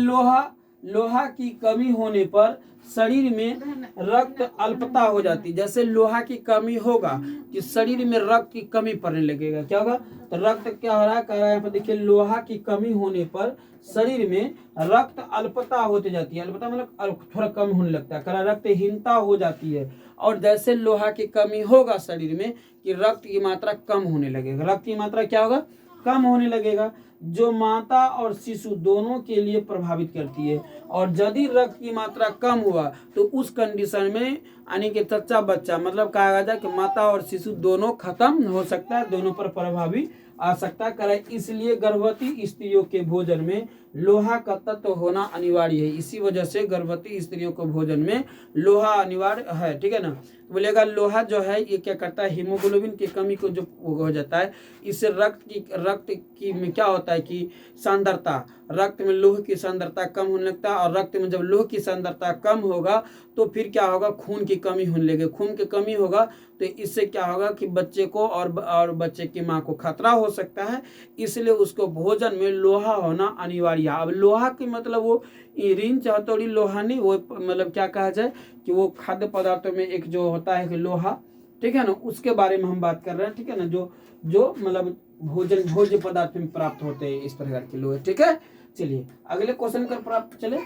S1: लोहा की कमी होने पर शरीर में रक्त अल्पता हो जाती है। जैसे लोहा की कमी होगा कि शरीर में रक्त की कमी पड़ने लगेगा, क्या होगा, तो रक्त क्या हो रहा है, कह रहा है यहाँ पर देखिए, लोहा की कमी होने पर शरीर में रक्त अल्पता होती जाती है। अल्पता मतलब थोड़ा कम होने लगता है, कह रहा रक्तहीनता हो जाती है। और जैसे लोहा की कमी होगा शरीर में कि रक्त की मात्रा कम होने लगेगा, रक्त की मात्रा क्या होगा, कम होने लगेगा। जो माता और शिशु दोनों के लिए प्रभावित करती है। और यदि रक्त की मात्रा कम हुआ तो उस कंडीशन में यानी कि चच्चा बच्चा मतलब कहा जाए कि माता और शिशु दोनों खत्म हो सकता है, दोनों पर प्रभावी आ सकता है। इसलिए गर्भवती स्त्रियों के भोजन में लोहा का तत्व होना अनिवार्य है। इसी वजह से गर्भवती स्त्रियों को भोजन में लोहा अनिवार्य है, ठीक है ना। बोलेगा लोहा जो है ये क्या करता है, हीमोग्लोबिन की कमी को जो हो जाता है, इससे रक्त की में क्या होता है कि सांद्रता, रक्त में लोह की सांद्रता कम होने लगता है। और रक्त में जब लोह की सांद्रता कम होगा तो फिर क्या होगा, खून की कमी होने लगेगी। खून की कमी होगा तो इससे क्या होगा कि बच्चे को और बच्चे की माँ को खतरा हो सकता है। इसलिए उसको भोजन में लोहा होना अनिवार्य है। अब लोहा की मतलब वो रिंच हथौड़ी लोहा नहीं, वो मतलब क्या कहा जाए कि वो खाद्य पदार्थों में एक जो होता है कि लोहा, ठीक है ना, उसके बारे में हम बात कर रहे हैं, ठीक है ना, जो मतलब भोज्य पदार्थ में प्राप्त होते हैं इस प्रकार के लोहे, ठीक है। चलिए अगले क्वेश्चन कर प्राप्त चले।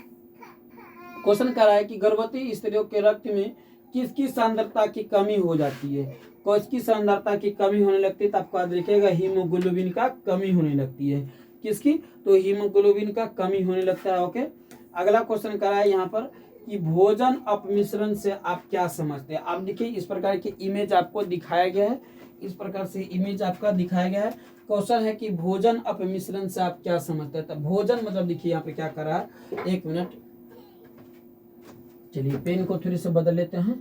S1: क्वेश्चन कर रहा है कि गर्भवती स्त्रियों के रक्त में किसकी सांद्रता की कमी हो जाती है। किसकी सांद्रता की कमी होने लगती है तो आपको याद रखिएगा हीमोग्लोबिन का कमी होने लगती है। किसकी, तो हीमोग्लोबिन का कमी होने लगता है। ओके, अगला क्वेश्चन करा है यहाँ पर कि भोजन अपमिश्रण से आप क्या समझते हैं। आप देखिए इस प्रकार की इमेज आपको दिखाया गया है, इस प्रकार से इमेज आपका दिखाया गया है। क्वेश्चन है कि भोजन अपमिश्रण से आप क्या समझते हैं। तो भोजन मतलब देखिए यहाँ पे क्या करा है, एक मिनट, चलिए पेन को थोड़ी से बदल लेते हैं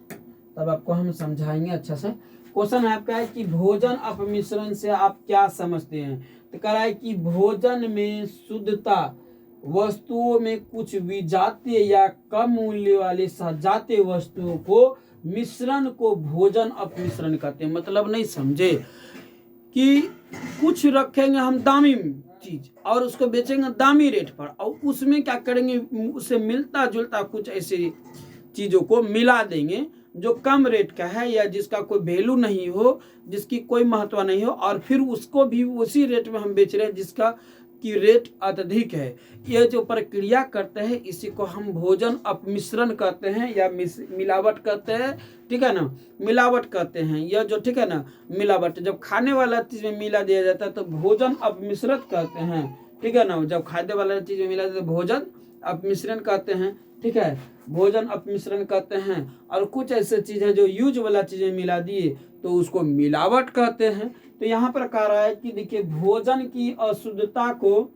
S1: तब आपको हम समझाएंगे अच्छा से। क्वेश्चन आपका है कि भोजन अपमिश्रण से आप क्या समझते हैं। तो कह रहा है कि भोजन में शुद्धता, वस्तुओं में कुछ विजातीय या कम मूल्य वाले सजातीय वस्तुओं को मिश्रण को भोजन अपमिश्रण कहते हैं। मतलब नहीं समझे कि कुछ रखेंगे हम दामी चीज और उसको बेचेंगे दामी रेट पर, और उसमें क्या करेंगे, उससे मिलता जुलता कुछ ऐसी चीजों को मिला देंगे जो कम रेट का है या जिसका कोई वैल्यू नहीं हो, जिसकी कोई महत्व नहीं हो, और फिर उसको भी उसी रेट में हम बेच रहे हैं जिसका की रेट अत्यधिक है। यह जो प्रक्रिया करते हैं इसी को हम भोजन अपमिश्रण कहते हैं या मिलावट कहते हैं, ठीक है ना, मिलावट कहते हैं। यह जो ठीक है ना मिलावट, जब खाने वाला चीज में मिला दिया जाता है तो भोजन अपमिश्रित कहते हैं, ठीक है ना। जब खाद्य वाला चीज में मिला जाता है भोजन अपमिश्रण कहते हैं, ठीक है, भोजन अपमिश्रण कहते हैं। और कुछ ऐसे चीज है जो यूज वाला चीजें मिला दिए तो उसको मिलावट कहते हैं। तो यहाँ पर कह रहा है कि देखिए भोजन की अशुद्धता को,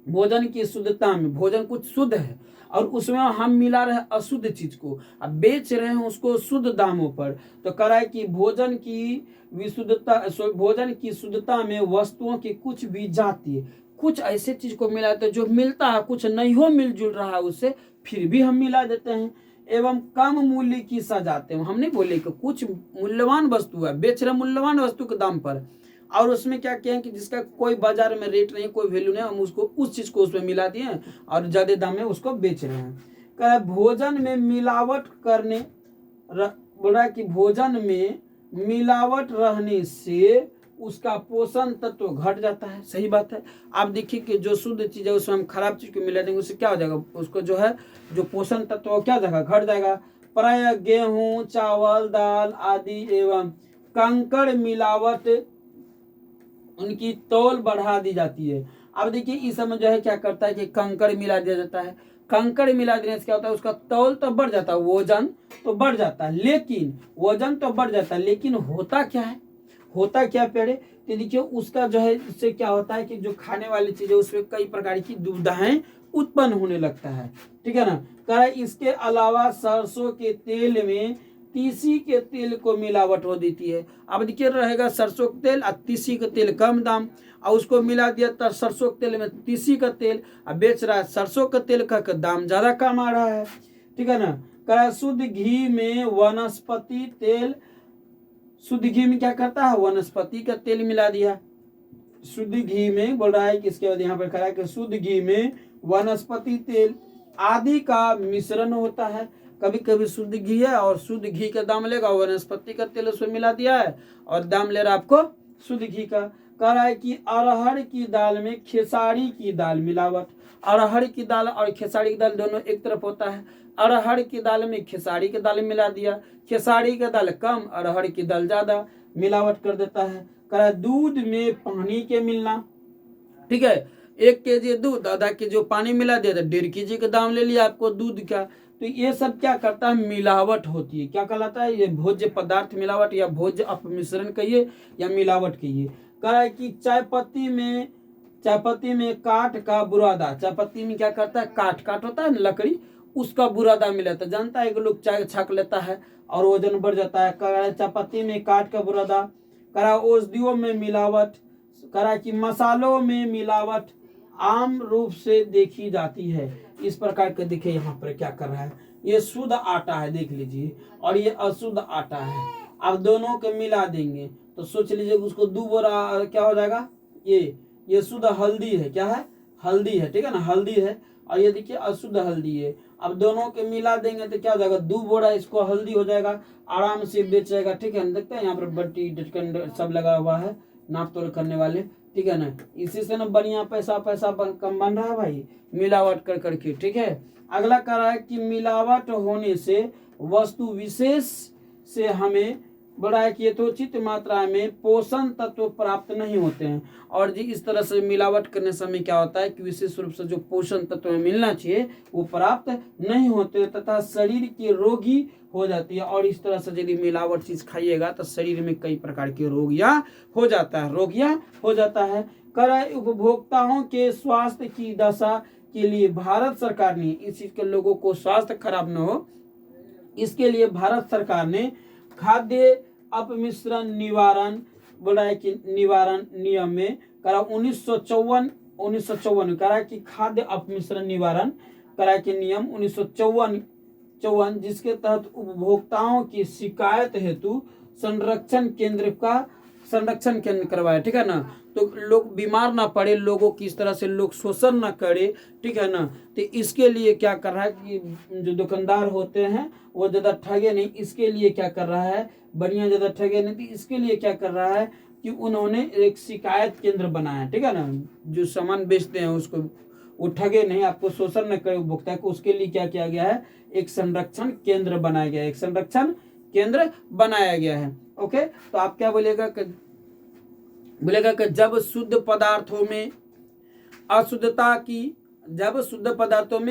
S1: भोजन की शुद्धता में भोजन कुछ शुद्ध है और उसमें हम मिला रहे अशुद्ध चीज को, अब बेच रहे हैं उसको शुद्ध दामों पर। तो कह रहा है कि भोजन की विशुद्धता, भोजन की शुद्धता में वस्तुओं की कुछ भी जाति, कुछ ऐसे चीज को मिलाते जो मिलता है, कुछ नहीं हो मिलजुल रहा है उससे, फिर भी हम मिला देते हैं। एवं कम मूल्य की सजाते हैं, हम नहीं बोले कि कुछ मूल्यवान वस्तु है, बेच रहे मूल्यवान वस्तु के दाम पर, और उसमें क्या किया कि जिसका कोई बाजार में रेट नहीं, कोई वैल्यू नहीं, हम उसको उस चीज को उसमें मिला दिए और ज्यादा दाम में उसको बेच रहे हैं। भोजन में मिलावट करने, बोल रहा है कि भोजन में मिलावट रहने से उसका पोषण तत्व घट जाता है। सही बात है। आप देखिए कि जो शुद्ध चीज है उसमें हम खराब चीज को मिला देंगे, उससे क्या हो जाएगा, उसको जो है जो पोषण तत्व क्या जाएगा, घट जाएगा। प्राय गेहूं, चावल, दाल आदि एवं कंकड़ मिलावट उनकी तौल बढ़ा दी जाती है। अब देखिए इस समय जो है क्या करता है कि कंकड़ मिला दिया जाता है। कंकड़ मिला देने से क्या होता है, उसका तौल तो बढ़ जाता है, वजन तो बढ़ जाता है, लेकिन वजन तो बढ़ जाता है, लेकिन होता क्या है, होता क्या पेड़े, तो देखिए उसका जो है इससे क्या होता है कि जो खाने वाली चीजें उसमें कई प्रकार की दुविधाएं उत्पन्न होने लगता है, ठीक है ना। कह इसके अलावा सरसों के तेल में तीसी के तेल को मिलावट हो देती है। अब देखिए रहेगा सरसों का तेल और तीसी का तेल कम दाम, और उसको मिला दिया तो सरसों के तेल में तीसी का तेल, अब बेच रहा है सरसों का तेल का दाम ज्यादा कम आ रहा है, ठीक है ना। कह शुद्ध घी में वनस्पति तेल, शुद्ध घी में क्या करता है, वनस्पति का तेल मिला दिया शुद्ध घी में। बोल रहा है कि इसके बाद यहाँ पर कह रहा है कि शुद्ध घी में वनस्पति तेल आदि का मिश्रण होता है। कभी कभी शुद्ध घी है और शुद्ध घी का दाम लेगा, वनस्पति का तेल उसमें मिला दिया है और दाम ले रहा है आपको शुद्ध घी का। कह रहा है कि अरहर की दाल में खेसारी की दाल मिलावट, अरहर की दाल और खेसारी की दाल दोनों एक तरफ होता है। अरहर की दाल में खेसारी की दाल मिला दिया, खेसारी की दाल कम, अरहर की दाल ज्यादा, मिलावट कर देता है। कह रहा है दूध में पानी के मिलना, ठीक है, 1 kg दूध आधा kg पानी मिला दिया तो 1.5 kg का दाम ले लिया आपको दूध का। तो ये सब क्या करता है, मिलावट होती है। क्या कहलाता है, ये भोज्य पदार्थ मिलावट या भोज्य अपमिश्रण कहिए या मिलावट कहिए। कह रहा है कि चाय पत्ती में काठ का बुरादा, चाय पत्ती में क्या करता है, काठ होता है ना लकड़ी, उसका बुरादा मिलाता है। जानता है कि लोग चाय छक लेता है और वजन बढ़ जाता है। कह रहा है चाय पत्ती में काठ का बुरादा। कह रहा है औषधियों में मिलावट। कह रहा है कि मसालों में मिलावट आम रूप से देखी जाती है। इस प्रकार के देखिए यहाँ पर क्या कर रहा है, ये शुद्ध आटा है देख लीजिए और ये अशुद्ध आटा है। अब दोनों को मिला देंगे तो सोच लीजिए उसको दो बोरा क्या हो जाएगा, ये शुद्ध हल्दी है, क्या है, हल्दी है, ठीक है ना, हल्दी है। और ये देखिए अशुद्ध हल्दी है। अब दोनों के मिला देंगे तो क्या हो जाएगा, 2 बोरा इसको हल्दी हो जाएगा, आराम से बेचेगा। ठीक है, देखते हैं यहाँ पर बट्टी ढक्कन सब लगा हुआ है, नाप तोल करने वाले, ठीक है ना। इसी से ना बढ़िया पैसा कम बन रहा है भाई, मिलावट कर करके। ठीक है, अगला कह रहा है कि मिलावट होने से वस्तु विशेष से हमें बड़ा है कि यथोचित मात्रा में पोषण तत्व प्राप्त नहीं होते हैं। और जी इस तरह से मिलावट करने समय क्या होता है कि विशेष रूप से जो पोषण तत्व मिलना चाहिए वो प्राप्त नहीं होते तथा शरीर की रोगी हो जाती है। और इस तरह से यदि मिलावट चीज खाइएगा तो शरीर में कई प्रकार की रोगियां हो जाता है। कर उपभोक्ताओं के स्वास्थ्य की दशा के लिए भारत सरकार ने, इस चीज के लोगों को स्वास्थ्य खराब न हो इसके लिए भारत सरकार ने खाद्य अपमिश्रण निवारण बोला है कि निवारण नियम में करा 1954 करा कि खाद्य अपमिश्रण निवारण करा कि नियम 1954 जिसके तहत उपभोक्ताओं की शिकायत हेतु संरक्षण केंद्र करवाया। ठीक है ना, तो लोग बीमार ना पड़े, लोगों की इस तरह से लोग शोषण ना करे। ठीक है ना, तो इसके लिए क्या कर रहा है कि जो दुकानदार होते हैं वो ज्यादा ठगे नहीं, इसके लिए क्या कर रहा है, बढ़िया ज्यादा ठगे नहीं, तो इसके लिए क्या कर रहा है कि उन्होंने एक शिकायत केंद्र बनाया। ठीक है ना, जो सामान बेचते हैं उसको वो ठगे नहीं, आपको शोषण न करे उपभोक्ता को, उसके लिए क्या किया गया है, एक संरक्षण केंद्र बनाया गया है। ओके, तो आप क्या बोलेगा कि जब शुद्ध पदार्थों में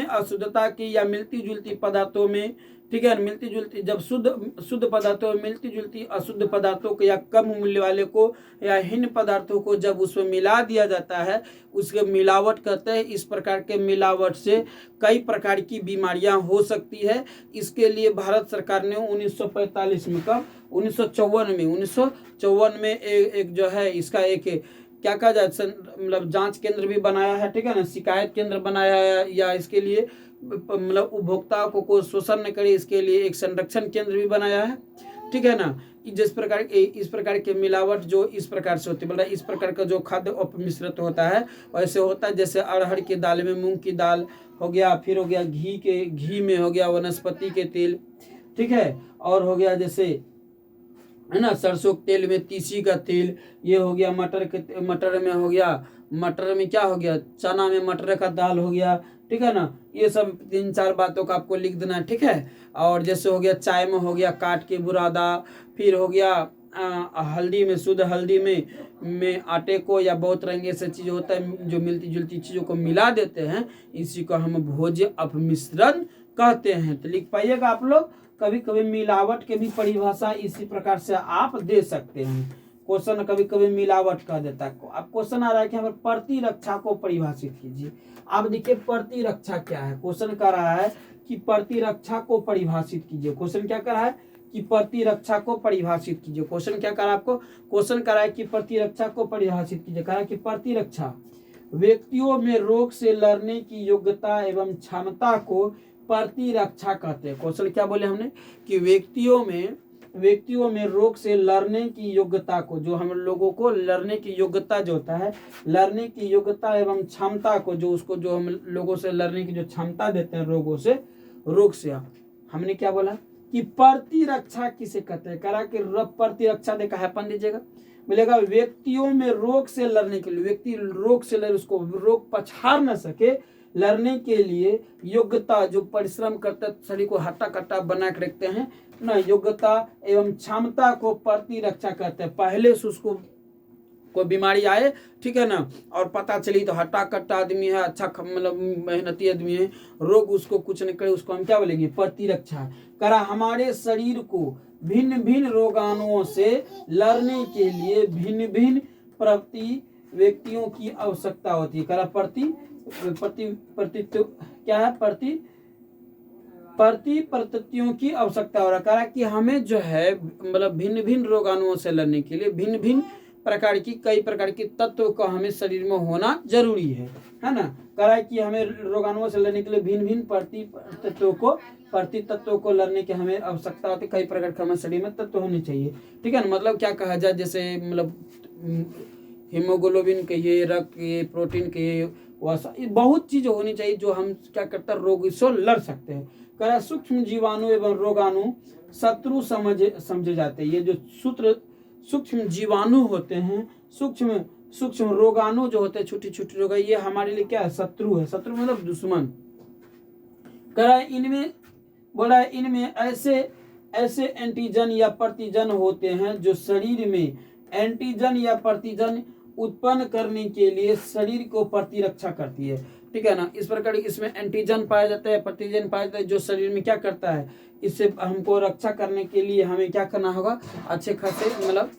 S1: अशुद्धता की या मिलती जुलती पदार्थों में, ठीक है, मिलती जुलती जब शुद्ध पदार्थों में मिलती जुलती अशुद्ध पदार्थों को या कम मूल्य वाले को या हीन पदार्थों को जब उसमें मिला दिया जाता है उसके मिलावट करते हैं। इस प्रकार के मिलावट से कई प्रकार की बीमारियां हो सकती है। इसके लिए भारत सरकार ने 1945 में 1954 में एक जो है इसका एक क्या कहा जाए मतलब जांच केंद्र भी बनाया है। ठीक है ना, शिकायत केंद्र बनाया है, या इसके लिए मतलब उपभोक्ताओं को शोषण न करे इसके लिए एक संरक्षण केंद्र भी बनाया है। ठीक है ना, इस प्रकार के मिलावट जो इस प्रकार से होती है, मतलब इस प्रकार का जो खाद्य अपमिश्रित होता है वैसे होता है जैसे अरहर की दाल में मूंग की दाल हो गया, फिर हो गया घी में हो गया वनस्पति के तेल, ठीक है, और हो गया जैसे है ना सरसों के तेल में तीसी का तेल, ये हो गया मटर में हो गया, मटर में क्या हो गया, चना में मटर का दाल हो गया। ठीक है ना, ये सब 3-4 बातों का आपको लिख देना है। ठीक है, और जैसे हो गया चाय में हो गया काठ के बुरादा, फिर हो गया हल्दी में शुद्ध हल्दी में आटे को या बहुत रंगे से चीज होता है जो मिलती जुलती चीजों को मिला देते हैं, इसी को हम भोज्य अपमिश्रण कहते हैं। तो लिख पाइएगा आप लोग, कभी कभी मिलावट के भी परिभाषा इसी प्रकार से आप दे सकते हैं। क्वेश्चन कभी कभी मिलावट कर देता है। अब क्वेश्चन आ रहा है कि हमें प्रतिरक्षा को परिभाषित कीजिए। आप देखिए प्रतिरक्षा क्या है, क्वेश्चन कर रहा है कि प्रतिरक्षा को परिभाषित कीजिए। क्वेश्चन क्या कर रहा है कि प्रतिरक्षा को परिभाषित कीजिए। क्वेश्चन क्या कर रहा है आपको, क्वेश्चन कर रहा है कि प्रतिरक्षा को परिभाषित कीजिए। कह रहा है कि प्रतिरक्षा व्यक्तियों में रोग से लड़ने की योग्यता एवं क्षमता को प्रतिरक्षा कहते हैं। क्वेश्चन क्या बोले हमने कि व्यक्तियों में रोग से लड़ने की योग्यता को, जो हम लोगों को लड़ने की योग्यता जो होता है, लड़ने की योग्यता एवं क्षमता को, जो उसको जो हम लोगों से लड़ने की जो क्षमता देते हैं रोग से हमने क्या बोला कि प्रतिरक्षा किसे कहते हैं। करा कि प्रतिरक्षा देखा है अपन दीजिएगा, मिलेगा व्यक्तियों में रोग से लड़ने के लिए, व्यक्ति रोग से लड़े उसको रोग पछाड़ न सके, लड़ने के लिए योग्यता, जो परिश्रम करते शरीर को हट्टा कट्टा बना के रखते हैं ना, योग्यता एवं क्षमता को प्रतिरक्षा कहते हैं। पहले से उसको कोई बीमारी आए, ठीक है ना, और पता चली तो हट्टा कट्टा आदमी है, अच्छा मतलब मेहनती आदमी है, रोग उसको कुछ नहीं करे, उसको हम क्या बोलेंगे, प्रतिरक्षा। करा हमारे शरीर को भिन्न भिन्न रोगाणुओं से लड़ने के लिए भिन्न भिन्न प्रति व्यक्तियों की आवश्यकता होती है। करा क्या है, प्रतियों की आवश्यकता हो रहा है कि हमें जो है मतलब भिन्न भिन्न रोगाणुओं से लड़ने के लिए भिन्न भिन्न प्रकार की कई प्रकार के तत्व का हमें शरीर में होना जरूरी है ना। करा कि हमें रोगाणुओं से लड़ने के लिए भिन्न भिन्न प्रति तत्वों को लड़ने की हमें आवश्यकता होती है। कई प्रकार के हमारे शरीर में तत्व होने चाहिए, ठीक है ना। मतलब क्या कहा जाए, जैसे मतलब हीमोग्लोबिन कहिए, रक्त के, प्रोटीन के, वसा, बहुत चीजें होनी चाहिए जो हम क्या करते हैं, रोग से लड़ सकते हैं। कह सूक्ष्म जीवाणु एवं रोगाणु शत्रु समझे जाते हैं। ये जो सूक्ष्म जीवाणु होते हैं, सूक्ष्म रोगाणु जो होते हैं, छोटी छोटी रोग, ये हमारे लिए क्या है, शत्रु है। शत्रु मतलब दुश्मन। कह इनमें ऐसे एंटीजन या प्रतिजन होते हैं जो शरीर में एंटीजन या प्रतिजन उत्पन्न करने के लिए शरीर को प्रतिरक्षा करती है, ठीक है ना। इस प्रकार इसमें एंटीजन पाया जाता है, प्रतिजन पाया जाता है, जो शरीर में क्या करता है, इससे हमको रक्षा करने के लिए हमें क्या करना होगा, अच्छे खासे मतलब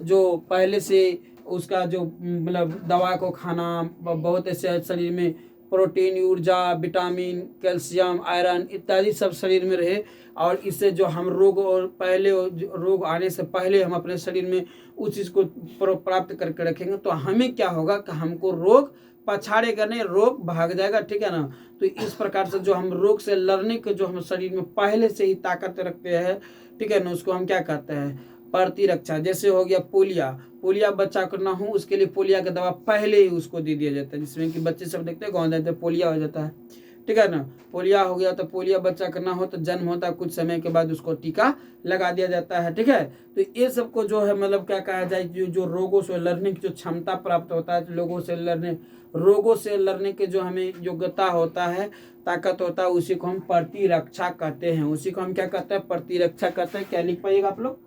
S1: जो पहले से उसका जो मतलब दवा को खाना, बहुत ऐसे शरीर में प्रोटीन, ऊर्जा, विटामिन, कैल्शियम, आयरन इत्यादि सब शरीर में रहे, और इससे जो हम रोग और पहले रोग आने से पहले हम अपने शरीर में उस चीज़ को प्राप्त करके रखेंगे, तो हमें क्या होगा कि हमको रोग पछाड़ेगा नहीं, रोग भाग जाएगा, ठीक है ना। तो इस प्रकार से जो हम रोग से लड़ने के जो हम शरीर में पहले से ही ताकत रखते हैं, ठीक है ना, उसको हम क्या कहते हैं, प्रतिरक्षा। जैसे हो गया पोलिया बच्चा को ना हो, उसके लिए पोलिया का दवा पहले ही उसको दे दिया जाता है, जिसमें कि बच्चे सब देखते हैं गाँव जाते हैं पोलिया हो जाता है, ठीक है ना। पोलिया हो गया तो पोलिया बच्चा का ना हो तो जन्म होता है, कुछ समय के बाद उसको टीका लगा दिया जाता है, ठीक है। तो ये सब को जो है मतलब क्या कहा जाए, जो रोगों से लड़ने की जो क्षमता प्राप्त होता है, रोगों से लड़ने के जो हमें योग्यता होता है, ताकत होता है, उसी को हम प्रतिरक्षा कहते हैं। उसी को हम क्या कहते हैं, प्रतिरक्षा कहते हैं। क्या लिख पाइएगा आप लोग,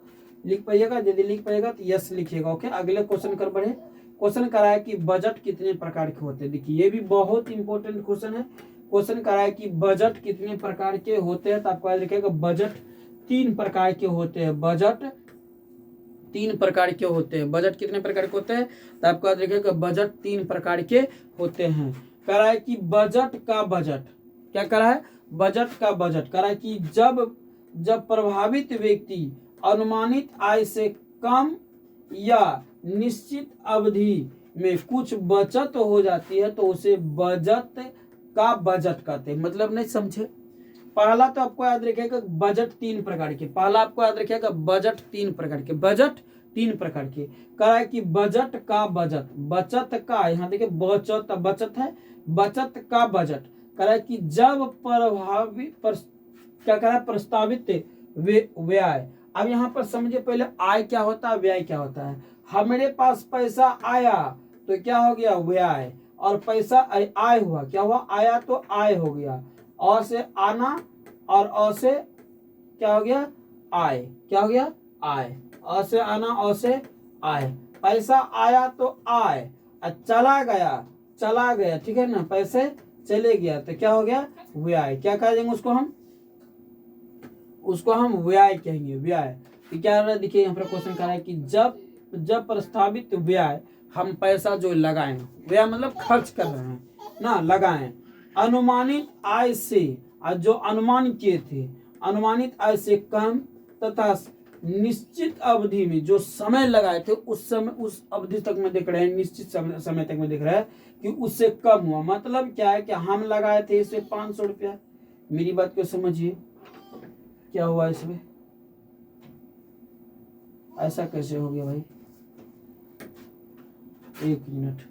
S1: लिख पाइएगा, यदि लिख पाइएगा तो यस लिखिएगा। ओके, अगले क्वेश्चन कर बढ़े। क्वेश्चन करा है कि बजट कितने प्रकार के होते हैं। देखिए ये भी बहुत इंपॉर्टेंट क्वेश्चन है। क्वेश्चन करा है कि बजट कितने प्रकार के होते हैं, तो आपको याद रखिएगा बजट 3 प्रकार के होते हैं। बजट 3 प्रकार के होते हैं। बजट कितने प्रकार के होते हैं, तो आपको याद रखिएगा बजट 3 प्रकार के होते हैं। करा है कि बजट का बजट, क्या करा है, बजट का बजट। करा है कि जब प्रभावित व्यक्ति अनुमानित आय से कम या निश्चित अवधि में कुछ बचत हो जाती है, तो उसे बजट का बजट कहते हैं। मतलब नहीं समझे। पहला तो आपको याद रखिएगा बजट 3 प्रकार के। पहला आपको याद रखिएगा बजट 3 प्रकार के। बजट 3 प्रकार के। कहा है कि बजट का बजट, बचत का, यहाँ देखिए बचत है, बचत का बजट। कहा है कि जब क्या कह रहा है, प्रस्तावित व्यय। अब यहाँ पर समझिए पहले आय क्या होता है, व्यय क्या होता है। हमारे पास पैसा आया तो क्या हो गया, व्यय। और पैसा आय हुआ, क्या हुआ, आया तो आय हो गया। अ से आना और अ से क्या हो गया, आय। क्या हो गया, आय। अ से आना, अ से आय। पैसा आया तो आय, चला गया, ठीक है ना, पैसे चले गया तो क्या हो गया, व्यय। क्या कहेंगे उसको हम व्यय कहेंगे, व्यय। तो क्या रहा है, देखिए यहाँ पर क्वेश्चन कर रहा है कि जब प्रस्तावित व्यय, हम पैसा जो लगाएं, व्यय मतलब खर्च कर रहे हैं ना, लगाएं, अनुमानित आय से, जो अनुमान किए थे, अनुमानित आय से कम तथा निश्चित अवधि में जो समय लगाए थे उस अवधि तक में देख रहे हैं, निश्चित समय तक में देख रहे हैं कि उससे कम हुआ। मतलब क्या है कि हम लगाए थे इसे 500 रुपया। मेरी बात को समझिए, क्या हुआ इसमें, ऐसा कैसे हो गया भाई, 1 मिनट।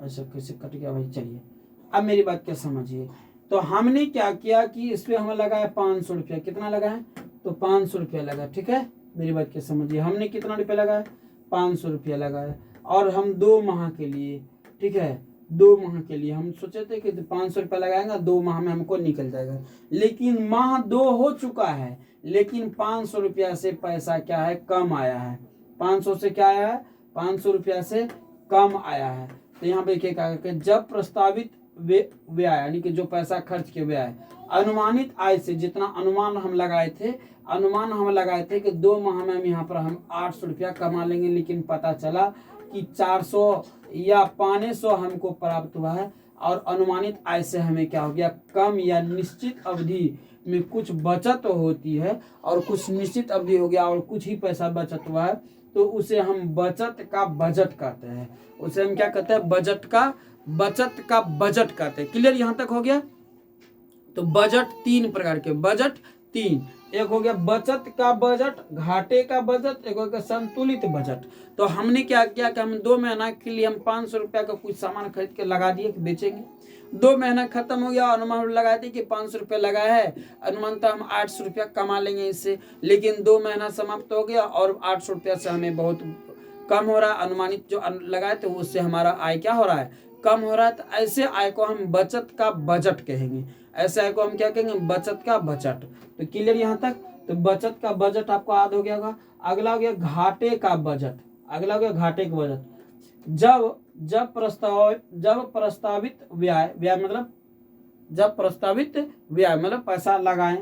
S1: ऐसा कैसे कट गया भाई। चलिए अब मेरी बात क्या समझिए। तो हमने क्या किया कि इस पे हमें लगाया 500 रुपया। कितना लगाया, तो 500 रुपया लगा, ठीक है। मेरी बात क्या समझिए, हमने कितना रुपया लगाया, 500 रुपया लगाया। और हम 2 माह के लिए, ठीक है, 2 माह के लिए हम सोचे थे कि 500 रुपया लगाएंगे 2 माह में हमको निकल जाएगा, लेकिन माह 2 हो चुका है, लेकिन 500 रुपया से पैसा क्या है, कम आया है। 500 से क्या आया है, 500 रुपया से कम आया है। तो यहाँ पे क्या कहा कि जब प्रस्तावित व्यय यानी कि जो पैसा खर्च किया व्यय अनुमानित आय से, जितना अनुमान हम लगाए थे कि 2 माह में यहाँ पर हम 800 रुपया कमा लेंगे, लेकिन पता चला कि 400 या 500 हमको प्राप्त हुआ है, और अनुमानित आय से हमें क्या हो गया, कम या निश्चित अवधि में कुछ बचत होती है और कुछ निश्चित अवधि हो गया और कुछ ही पैसा बचत हुआ है, तो उसे हम बचत का बजट कहते हैं। उसे हम क्या कहते हैं, बचत का बजट कहते हैं। क्लियर, यहाँ तक हो गया। तो बजट 3 प्रकार के, बजट 3, एक हो गया बचत का बजट, घाटे का बजट, एक हो गया संतुलित बजट। तो हमने क्या किया कि हम 2 महीना के लिए हम 500 रुपया का कुछ सामान खरीद के लगा दिए कि बेचेंगे। 2 महीना खत्म हो गया, अनुमान लगाए थे कि 500 रुपया लगाया है, अनुमान था हम 800 रुपया कमा लेंगे इससे, लेकिन 2 महीना समाप्त हो गया और 800 रुपया से हमें बहुत कम हो रहा है। अनुमानित जो लगाए थे उससे हमारा आय क्या हो रहा है, कम हो रहा है। तो ऐसे आय को हम बचत का बजट कहेंगे। ऐसे आय को हम क्या कहेंगे, बचत का बजट। तो क्लियर यहाँ तक। तो बचत का बजट आपको याद हो गया होगा। अगला हो गया घाटे का बजट। अगला हो गया घाटे का बजट। जब प्रस्तावित व्यय मतलब पैसा लगाएं,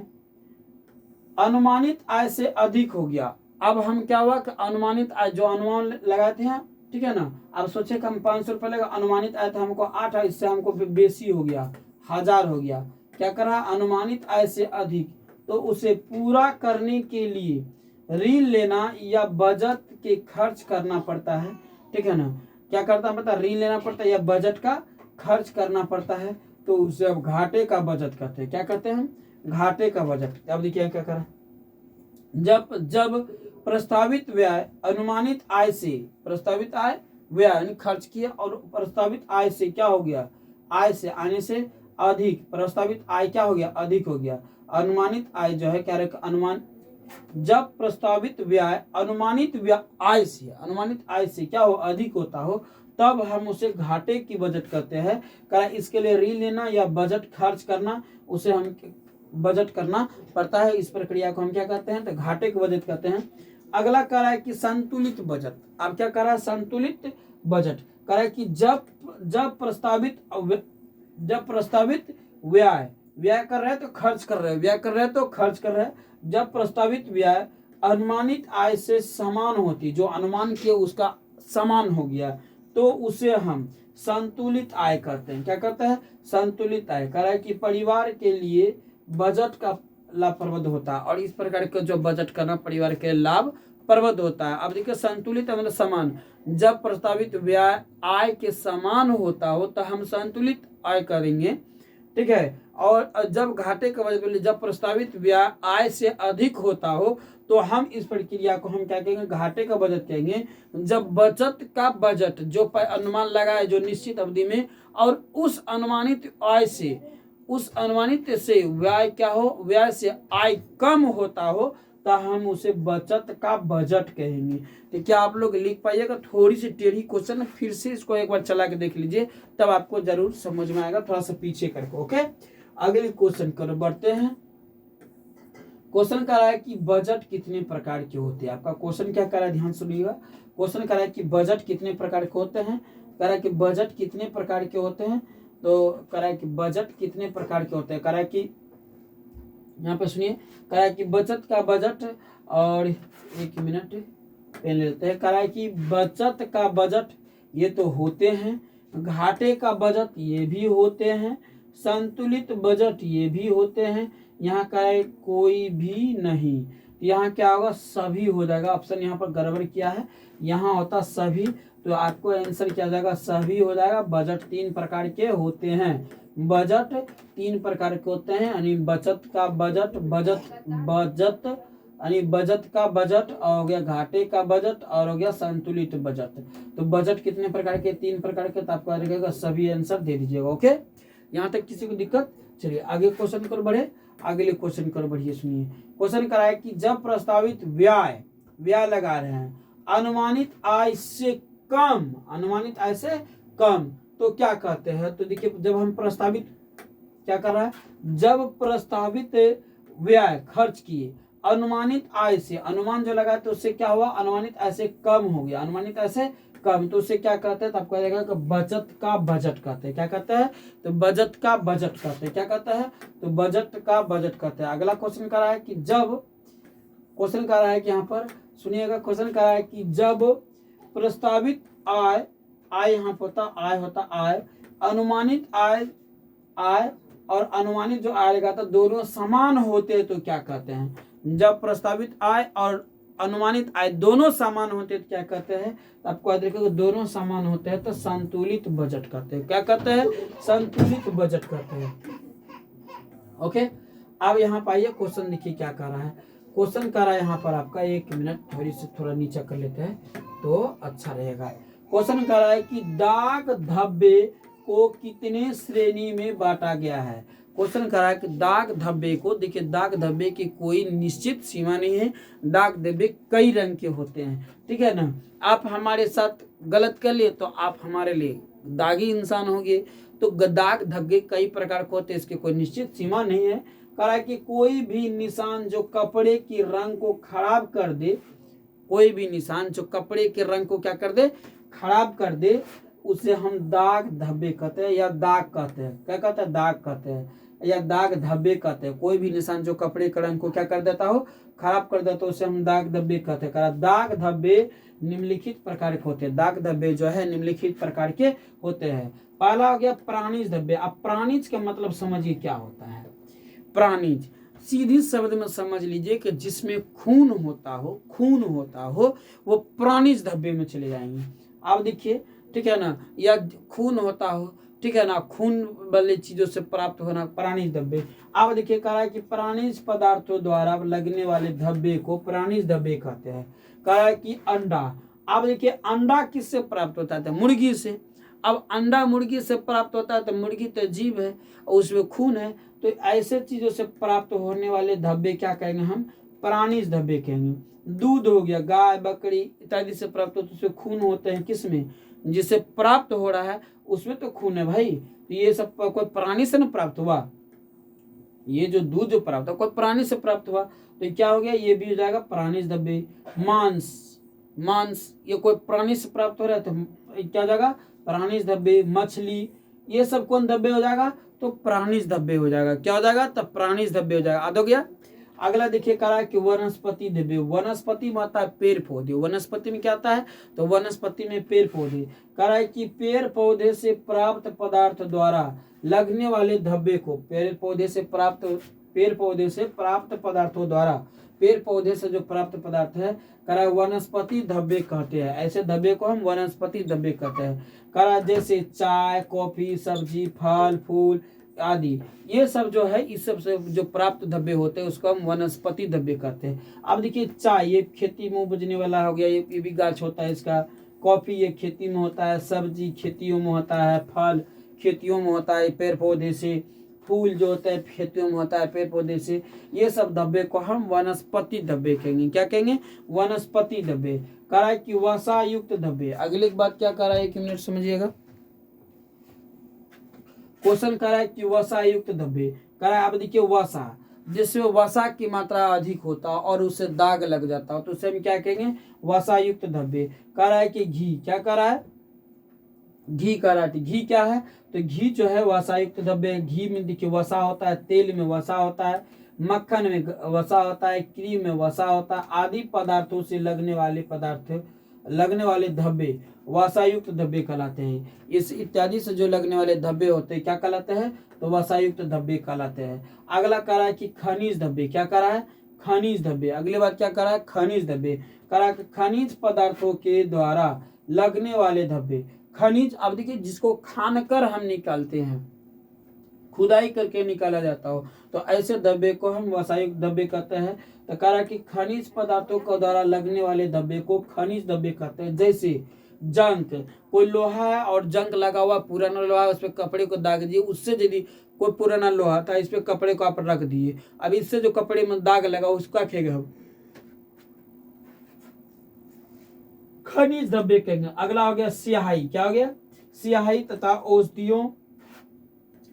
S1: अनुमानित आय से अधिक हो गया। अब हम क्या हुआ कि अनुमानित आय जो अनुमान लगाते हैं, ठीक है ना, अब सोचे कि हम 500 रुपये लगा, अनुमानित आय था हमको 8, इससे हमको बेसी हो गया, 1000 हो गया। क्या करा, अनुमानित आय से अधिक, तो उसे पूरा करने के लिए ऋण लेना या बजट के खर्च करना पड़ता है, ठीक है ना। क्या करता पड़ता है, ऋण लेना पड़ता है या बजट का खर्च करना पड़ता है, तो उसे अब घाटे का बजट कहते हैं। क्या कहते हैं हम, घाटे का बजट। अब देखिए क्या करा, जब प्रस्तावित व्यय अनुमानित आय से, प्रस्तावित आय व्यय यानी खर्च किया, और प्रस्तावित आय से क्या हो गया, आय से आने से अधिक, प्रस्तावित आय क्या हो गया, अधिक हो गया। अनुमानित आय जो है क्या रखा, अनुमान, जब प्रस्तावित व्यय अनुमानित आय से क्या हो, अधिक होता हो, तब हम उसे घाटे की बजट कहते हैं। इसके लिए ऋण लेना या बजट खर्च करना, उसे हम बजट करना पड़ता है। इस प्रक्रिया को हम क्या कहते हैं, तो घाटे का बजट कहते हैं। अगला कह रहा है कि संतुलित बजट। अब क्या कह रहा है, संतुलित बजट कह रहा है कि जब प्रस्तावित व्यय कर रहे हैं तो खर्च कर रहे हैं, जब प्रस्तावित व्यय अनुमानित आय से समान होती, जो अनुमान किया उसका समान हो गया, तो उसे हम संतुलित आय कहते हैं। क्या कहते हैं, संतुलित आय। कह रहा है कि परिवार के लिए बजट का लाभप्रद होता है, और इस प्रकार का जो बजट करना परिवार के लाभप्रद होता है। अब देखिए संतुलित मतलब समान, जब प्रस्तावित व्यय आय के समान होता हो तो हम संतुलित आय करेंगे, ठीक है। और जब घाटे का बजट, जब प्रस्तावित व्यय आय से अधिक होता हो, तो हम इस प्रक्रिया को हम क्या कहेंगे, घाटे का बजट कहेंगे। जब बचत का बजट जो अनुमान लगाए जो निश्चित अवधि में, और उस अनुमानित से व्यय क्या हो, व्यय से आय कम होता हो, तो हम उसे बचत का बजट कहेंगे। तो क्या आप लोग लिख पाइएगा, थोड़ी सी टेढ़ी क्वेश्चन, फिर से इसको एक बार चला के देख लीजिए, तब आपको जरूर समझ में आएगा, थोड़ा सा पीछे करके। ओके, अगले क्वेश्चन कर बढ़ते हैं। क्वेश्चन कह रहा है कि बजट कितने प्रकार के होते हैं। आपका क्वेश्चन क्या कह रहा है, ध्यान सुनिएगा। क्वेश्चन कह रहा है कि बजट कितने प्रकार के होते हैं। कह रहा है कि बजट कितने प्रकार के होते हैं। तो कह रहा है कि बजट कितने प्रकार के होते हैं। कह रहा है कि यहाँ पे सुनिए, कह रहा है कि बचत का बजट, और एक मिनट पेन लेते हैं। कह रहा है कि बचत का बजट ये तो होते हैं, घाटे का बजट ये भी होते हैं, संतुलित बजट ये भी होते हैं। यहाँ का है कोई भी नहीं, यहाँ क्या होगा, सभी हो जाएगा। ऑप्शन यहाँ पर गड़बड़ किया है, यहाँ होता सभी, तो आपको आंसर क्या जाएगा, सभी हो जाएगा। बजट 3 प्रकार के होते हैं, बजट 3 प्रकार के होते हैं, यानी बचत का बजट, यानी बचत का बजट, और हो गया घाटे का बजट, और हो गया संतुलित बजट। तो बजट कितने प्रकार के, 3 प्रकार के, तो आपको रहेगा सभी आंसर दे दीजिएगा। ओके, यहाँ तक किसी को दिक्कत। चलिए आगे क्वेश्चन कर बढ़े, अगले क्वेश्चन कर बढ़िए सुनिए। क्वेश्चन करा है कि जब प्रस्तावित व्यय लगा रहे हैं अनुमानित आय से कम, अनुमानित आय से कम, तो क्या कहते हैं? तो देखिए जब हम प्रस्तावित क्या कर रहा है, जब प्रस्तावित व्यय खर्च किए अनुमानित आय से, अनुमान जो लगा तो उससे क्या हुआ, अनुमानित आय से कम हो गया, अनुमानित आय से कम, तो उससे क्या कहते हैं? तो आपको आएगा कि बचत का बजट कहते हैं। क्या कहते हैं? तो बजट का बजट कहते हैं। क्या कहते हैं? तो बजट का बजट कहते हैं। अगला क्वेश्चन कर रहा है कि जब, क्वेश्चन कर रहा है कि यहाँ पर सुनिएगा, क्वेश्चन कर रहा है कि जब प्रस्तावित आय, आय यहाँ होता आय, अनुमानित आय और अनुमानित जो आय लगा था दोनों समान होते हैं तो क्या कहते हैं? जब प्रस्तावित आय और अनुमानित आय दोनों समान होते हैं तो क्या कहते हैं? तो आपको याद रखिएगा दोनों समान होते हैं तो संतुलित बजट कहते हैं। क्या कहते हैं? संतुलित बजट कहते हैं। ओके, अब यहाँ पर आइए क्वेश्चन देखिए क्या कर रहा है। क्वेश्चन कर रहा है यहाँ पर आपका, एक मिनट थोड़ा नीचे कर लेते हैं तो अच्छा रहेगा। क्वेश्चन कर रहा है कि दाग धब्बे को कितने श्रेणी में बांटा गया है। क्वेश्चन कर रहा है कि दाग धब्बे को, देखिए दाग धब्बे की कोई निश्चित सीमा नहीं है, दाग धब्बे कई रंग के होते हैं, ठीक है ना। आप हमारे साथ गलत कर लिए तो आप हमारे लिए दागी इंसान होंगे। तो दाग धब्बे कई प्रकार के होते हैं, इसकी कोई निश्चित सीमा नहीं है। कह रहा है कि कोई भी निशान जो कपड़े की रंग को खराब कर दे, कोई भी निशान जो कपड़े के रंग को क्या कर दे, खराब कर दे, उसे हम दाग धब्बे कहते हैं या दाग कहते हैं। क्या कहते हैं? दाग कहते हैं या दाग धब्बे कहते हैं। कोई भी निशान जो कपड़े के रंग को क्या कर देता हो, खराब कर देता हो, उसे हम दाग धब्बे कहते हैं। दाग धब्बे निम्नलिखित प्रकार के होते हैं। दाग धब्बे जो है निम्नलिखित प्रकार के होते हैं। पहला हो गया प्राणिज धब्बे। अब प्राणिज का मतलब समझिए क्या होता है। प्राणिज सीधी शब्द में समझ लीजिए कि जिसमें खून होता हो वो प्राणिज धब्बे में चले जाएंगे। आप देखिए, ठीक है ना, या खून होता हो, ठीक है ना, खून वाली चीजों से प्राप्त होना प्राणिज धब्बे। आप देखिए कह रहा है कि प्राणिज पदार्थों द्वारा लगने वाले धब्बे को प्राणिज धब्बे कहते हैं। कह रहा है कि अंडा, आप देखिए अंडा किससे प्राप्त होता है? मुर्गी से। अब अंडा मुर्गी से प्राप्त होता है तो मुर्गी तो जीव है और उसमें खून है, तो ऐसे चीजों से प्राप्त होने वाले धब्बे क्या कहेंगे हम? प्राणिज धब्बे कहेंगे। दूध हो गया, गाय बकरी इत्यादि से प्राप्त होते उसमें खून होते हैं, किसमें? जिससे प्राप्त हो रहा है उसमें तो खून है भाई। तो ये सब कोई प्राणी से न प्राप्त हुआ, ये जो दूध जो प्राप्त हुआ कोई प्राणी से प्राप्त हुआ, तो क्या हो गया? ये भी हो जाएगा प्राणिज धब्बे। मांस ये कोई प्राणी से प्राप्त हो रहा है तो क्या हो जाएगा? प्राणिज धब्बे। मछली, ये सब कौन धब्बे हो जाएगा? तो प्राणिज धब्बे हो जाएगा। क्या हो जाएगा? तब प्राणिज धब्बे हो जाएगा। आद हो गया। अगला देखिए कह रहा है कि वनस्पति धब्बे। वनस्पति में आता है पेड़ पौधे। वनस्पति में क्या आता है? तो वनस्पति में पेड़ पौधे। कह रहा है कि पेड़ पौधे से प्राप्त पदार्थ द्वारा लगने वाले धब्बे को, पेड़ पौधे से प्राप्त पदार्थों द्वारा, पेड़ पौधे से जो प्राप्त पदार्थ है, कह रहा है वनस्पति धब्बे कहते हैं। ऐसे धब्बे को हम वनस्पति धब्बे कहते हैं। कह रहा है जैसे चाय, कॉफी, सब्जी, फल फूल आदि, ये सब जो है इस सब से जो प्राप्त धब्बे होते हैं उसको हम वनस्पति धब्बे कहते हैं। अब देखिए चाय, ये खेती में उपजने वाला हो गया, ये भी गाछ होता है इसका। कॉफी ये खेती में होता है, सब्जी खेतियों में होता है, फल खेतियों में होता है पेड़ पौधे से, फूल जो होता है खेतियों में होता है पेड़ पौधे से। ये सब धब्बे को हम वनस्पति धब्बे कहेंगे। क्या कहेंगे? वनस्पति धब्बे। कह रहा है कि वसा युक्त धब्बे। अगली बात क्या कर रहा है, 1 मिनट समझिएगा। क्वेश्चन कर रहा है कि वसा युक्त धब्बे। कह रहा है, अब देखिए वसा, जिसमें वसा की मात्रा अधिक होता और उससे दाग लग जाता हो तो उसे हम क्या कहेंगे? वसा युक्त धब्बे। कह रहा है कि घी, क्या कर रहा है? घी कह रहा है। घी क्या है? तो घी जो है वसायुक्त धब्बे। घी में देखिए वसा होता है, तेल में वसा होता है, मक्खन में वसा होता है, क्रीम में वसा होता है, आदि पदार्थों से लगने वाले धब्बे वसायुक्त धब्बे कहलाते हैं। इस इत्यादि से जो लगने वाले धब्बे होते हैं क्या कहलाते हैं? तो वसायुक्त धब्बे कहलाते हैं। अगला कह रहा है कि खनिज धब्बे। क्या कह रहा है? खनिज धब्बे। अगली बात क्या कह रहा है? खनिज धब्बे। कह रहा है कि खनिज पदार्थों के द्वारा लगने वाले धब्बे। खनिज, अब देखिए जिसको खानकर हम निकालते हैं, खुदाई करके निकाला जाता हो, तो ऐसे धब्बे को हम वसायुक्त धब्बे कहते हैं। तो कह रहा है कि खनिज पदार्थों के द्वारा लगने वाले धब्बे को खनिज धब्बे कहते हैं। जैसे जंक, कोई लोहा है और जंक लगा हुआ, पुराना लोहा है, उस पर कपड़े को दाग दिए, उससे यदि कोई पुराना लोहा था इस पे कपड़े को आप रख दिए, अब इससे जो कपड़े में दाग लगा उसका खेगा हम खनिज धब्बे कहेंगे। अगला हो गया स्याही, क्या हो गया? स्याही तथा औषधियों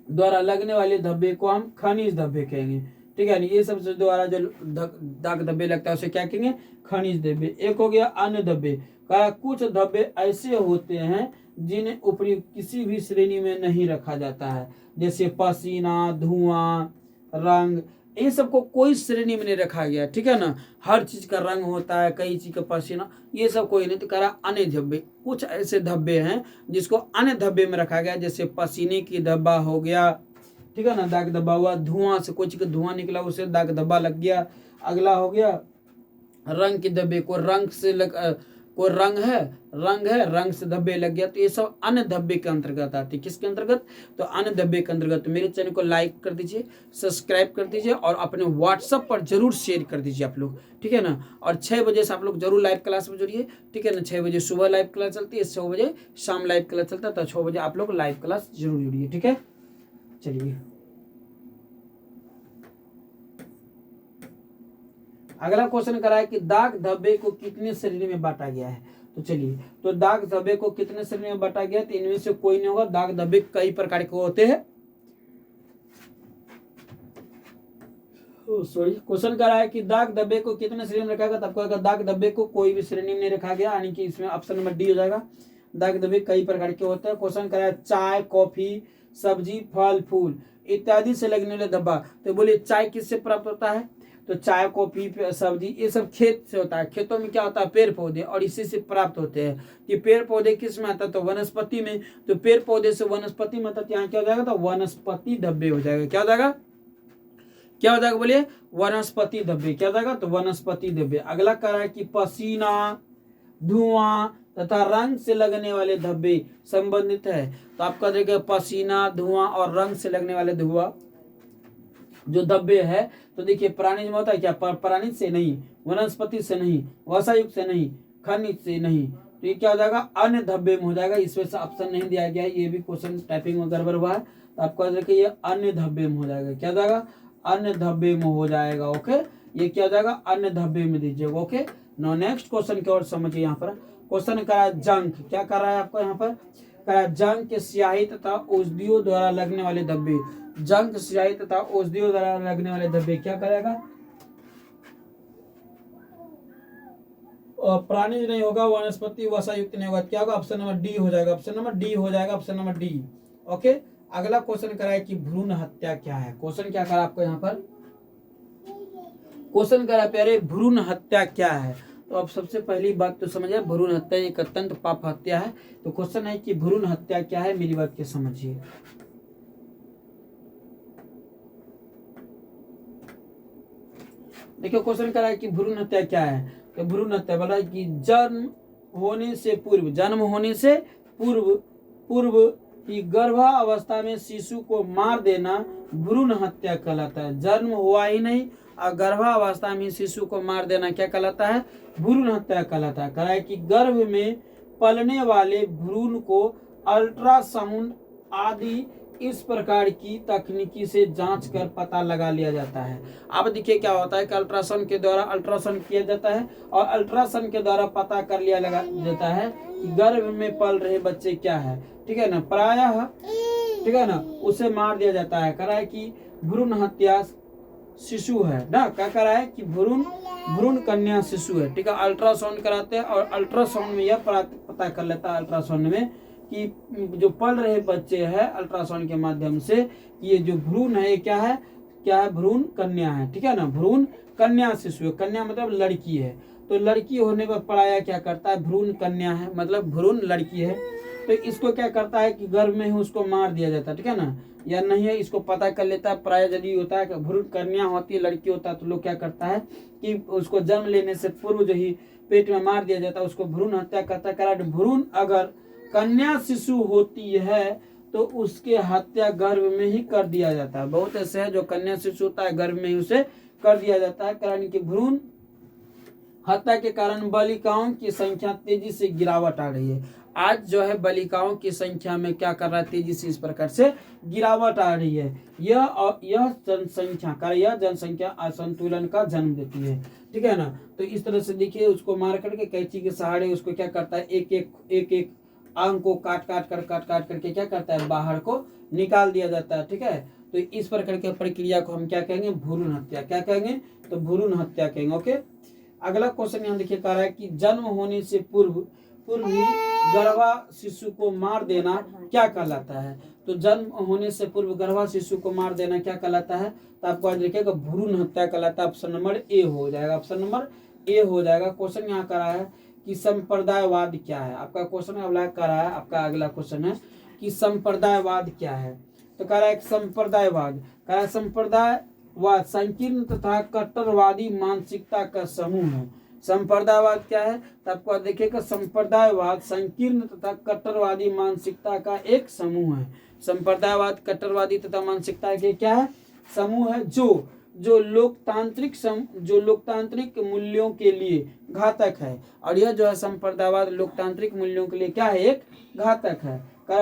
S1: द्वारा लगने वाले धब्बे को हम खनिज धब्बे कहेंगे, ठीक है। ये सब द्वारा जो दाग धब्बे लगता है उसे क्या कहेंगे? खनिज धब्बे। एक हो गया अन्य धब्बे, कहा कुछ धब्बे ऐसे होते हैं जिन्हें ऊपरी किसी भी श्रेणी में नहीं रखा जाता है, जैसे पसीना, धुआं, रंग, इन सबको कोई श्रेणी में नहीं रखा गया, ठीक है ना। हर चीज का रंग होता है, कई चीज का पसीना, ये सब कोई नहीं। तो कह रहा अन्य धब्बे, कुछ ऐसे धब्बे हैं जिसको अन्य धब्बे में रखा गया, जैसे पसीने की धब्बा हो गया, ठीक है ना, दाग धब्बा हुआ। धुआं से कोई चीज का धुआं निकला उसे दाग धब्बा लग गया। अगला हो गया रंग के धब्बे, को रंग से कोई रंग है, रंग से धब्बे लग गया, तो ये सब अन्य धब्बे के अंतर्गत आती है। किसके अंतर्गत? तो अन्य धब्बे के अंतर्गत। तो मेरे चैनल को लाइक कर दीजिए, सब्सक्राइब कर दीजिए और अपने व्हाट्सएप पर जरूर शेयर कर दीजिए आप लोग, ठीक है ना। और 6 बजे से आप लोग जरूर लाइव क्लास में जुड़िए, ठीक है ना। 6 बजे सुबह लाइव क्लास चलती है, 6 बजे शाम लाइव क्लास चलता है, तो 6 बजे आप लोग लाइव क्लास जरूर जुड़िए, ठीक है। चलिए अगला क्वेश्चन करा है कि दाग धब्बे को कितने श्रेणी में बांटा गया है। तो चलिए, तो दाग धब्बे को कितने श्रेणी में बांटा गया? तो इनमें से कोई नहीं होगा। दाग धब्बे कई प्रकार के होते हैं। सॉरी, क्वेश्चन करा है कि दाग धब्बे को कितने श्रेणी में रखा गया। तब आपको दाग धब्बे को कोई भी श्रेणी में नहीं रखा गया, यानी कि इसमें ऑप्शन नंबर डी हो जाएगा। दाग धब्बे कई प्रकार के होते हैं। क्वेश्चन करा है चाय, कॉफी, सब्जी, फल, फूल इत्यादि से लगने वाले धब्बा। तो बोलिए चाय किससे प्राप्त होता है? तो चाय, कॉफी, सब्जी ये सब खेत से होता है। खेतों में क्या होता है? पेड़ पौधे, और इसी से प्राप्त होते हैं। कि पेड़ पौधे किस में आता है? तो वनस्पति में। तो पेड़ पौधे से वनस्पति में आता है, यहाँ क्या हो जाएगा? तो वनस्पति धब्बे हो जाएगा। क्या हो जाएगा? क्या हो जाएगा? बोलिए वनस्पति धब्बे। क्या हो जाएगा? तो वनस्पति धब्बे। अगला कह रहा है कि पसीना, धुआं तथा रंग से लगने वाले धब्बे संबंधित है। तो आपका देखिए पसीना, धुआं और रंग से लगने वाले धुआं जो धब्बे है, तो देखिए प्राणिज में होता है क्या? प्राणिज से नहीं, वनस्पति से नहीं, वसायुक्त से नहीं, खनिज से नहीं। तो ये क्या हो जाएगा? अन्य धब्बे में हो जाएगा। इसमें से ऑप्शन नहीं दिया गया है, ये भी क्वेश्चन टाइपिंग में गड़बड़ हुआ है। तो आपको देखिए ये अन्य धब्बे में हो जाएगा। क्या हो जाएगा? अन्य धब्बे में हो जाएगा। ओके, ये क्या हो जाएगा? अन्य धब्बे में दीजिएगा। ओके, नो नेक्स्ट क्वेश्चन की ओर समझिए। यहाँ पर क्वेश्चन करा जंक, क्या कर रहा है आपको यहाँ पर? करा जंक के स्याही तथा औषधियों द्वारा लगने वाले धब्बे। जंक, स्याही तथा औषधियों द्वारा लगने वाले धब्बे क्या करेगा? प्राणिज नहीं होगा, वनस्पति वसायुक्त नहीं होगा। क्या होगा? ऑप्शन नंबर डी हो जाएगा। ऑप्शन नंबर डी हो जाएगा। Option number D. ओके, अगला क्वेश्चन करा है कि भ्रूण हत्या क्या है। क्वेश्चन क्या करा आपको यहाँ पर? क्वेश्चन करा प्यारे, भ्रूण हत्या क्या है। तो अब सबसे पहली बात तो समझिए, भ्रूण हत्या एक अत्यंत पाप हत्या है। तो क्वेश्चन है कि भ्रूण हत्या क्या है, मेरी बात के समझिए। देखिए क्वेश्चन करा है कि भ्रूण हत्या क्या है। तो भ्रूण हत्या बोला कि जन्म होने से पूर्व की गर्भावस्था में शिशु को मार देना भ्रूण हत्या कहलाता है। जन्म हुआ ही नहीं और गर्भावस्था में शिशु को मार देना क्या कहलाता है? भ्रूण हत्या कहलाता है। कहा है कि गर्भ में पलने वाले भ्रूण को अल्ट्रासाउंड आदि इस प्रकार की तकनीकी से जांच कर पता लगा लिया जाता है। अब देखिए क्या होता है कि अल्ट्रासाउंड के द्वारा अल्ट्रासाउंड किया जाता है और अल्ट्रासाउंड के द्वारा पता कर लिया लगा जाता है कि गर्भ में पल रहे बच्चे क्या है, ठीक है ना, प्रायः, ठीक है ना, उसे मार दिया जाता है। करा है कि भ्रूण हत्या शिशु है ना, क्या करा है कि भ्रूण कन्या शिशु है, ठीक है। अल्ट्रासाउंड कराते हैं और अल्ट्रासाउंड में यह पता कर लेता है अल्ट्रासाउंड में कि जो पल रहे बच्चे हैं अल्ट्रासाउंड के माध्यम से ये जो भ्रूण है ये क्या है भ्रूण कन्या है, ठीक है ना, भ्रूण कन्या शिशु है। कन्या मतलब लड़की है, तो लड़की होने पर पराया क्या करता है, भ्रूण कन्या है मतलब भ्रूण लड़की है, तो इसको क्या करता है कि गर्भ में ही उसको मार दिया जाता है, ठीक है ना, या नहीं है इसको पता कर लेता है। प्राय यदि होता है कि भ्रूण कन्या होती है, लड़की होता है, तो लोग क्या करता है कि उसको जन्म लेने से पूर्व जो ही पेट में मार दिया जाता है उसको भ्रूण हत्या करता है। भ्रूण अगर कन्या शिशु होती है तो उसके हत्या गर्भ में ही कर दिया जाता है। बहुत ऐसे है जो कन्या शिशु होता है गर्भ में ही उसे कर दिया जाता है। कारण कि भ्रूण हत्या के कारण बालिकाओं की संख्या तेजी से गिरावट आ रही है। आज जो है बालिकाओं की संख्या में क्या कर रहा है, तेजी से इस प्रकार से गिरावट आ रही है। यह जनसंख्या असंतुलन का जन्म देती है, ठीक है ना। तो इस तरह से देखिए उसको मार करके कैंची के सहारे उसको क्या करता है, एक एक अंग को काट काट करके क्या करता है, बाहर को निकाल दिया जाता है। ठीक है, तो इस प्रकार की प्रक्रिया को हम क्या कहेंगे, भ्रूण हत्या। क्या कहेंगे, तो भ्रूण हत्या कहेंगे। ओके, अगला क्वेश्चन यहाँ देखिए कह रहा है कि जन्म होने से पूर्व ही गर्भा शिशु को मार देना क्या कहलाता है। तो जन्म होने से पूर्व गर्भा शिशु को मार देना क्या कहलाता है, तो आपको आज लिखिएगा भ्रूण हत्या कहलाता है। ऑप्शन नंबर ए हो जाएगा, ऑप्शन नंबर ए हो जाएगा। क्वेश्चन यहाँ कर रहा है कि संप्रदायवाद क्या है। आपका क्वेश्चन अगला कर रहा है, आपका अगला क्वेश्चन है कि संप्रदायवाद क्या है। तो कह रहा है संप्रदायवाद, कह रहा है संप्रदायवाद संकीर्ण तथा कट्टरवादी मानसिकता का समूह है। संप्रदायवाद क्या है, तो आपको देखिएगा संप्रदायवाद संकीर्ण तथा कट्टरवादी मानसिकता का एक समूह है। संप्रदायवाद कट्टरवादी तथा मानसिकता के क्या है, समूह है जो लोकतांत्रिक मूल्यों के लिए घातक है। और यह जो है संप्रदायवाद लोकतांत्रिक मूल्यों के लिए क्या है, एक घातक है।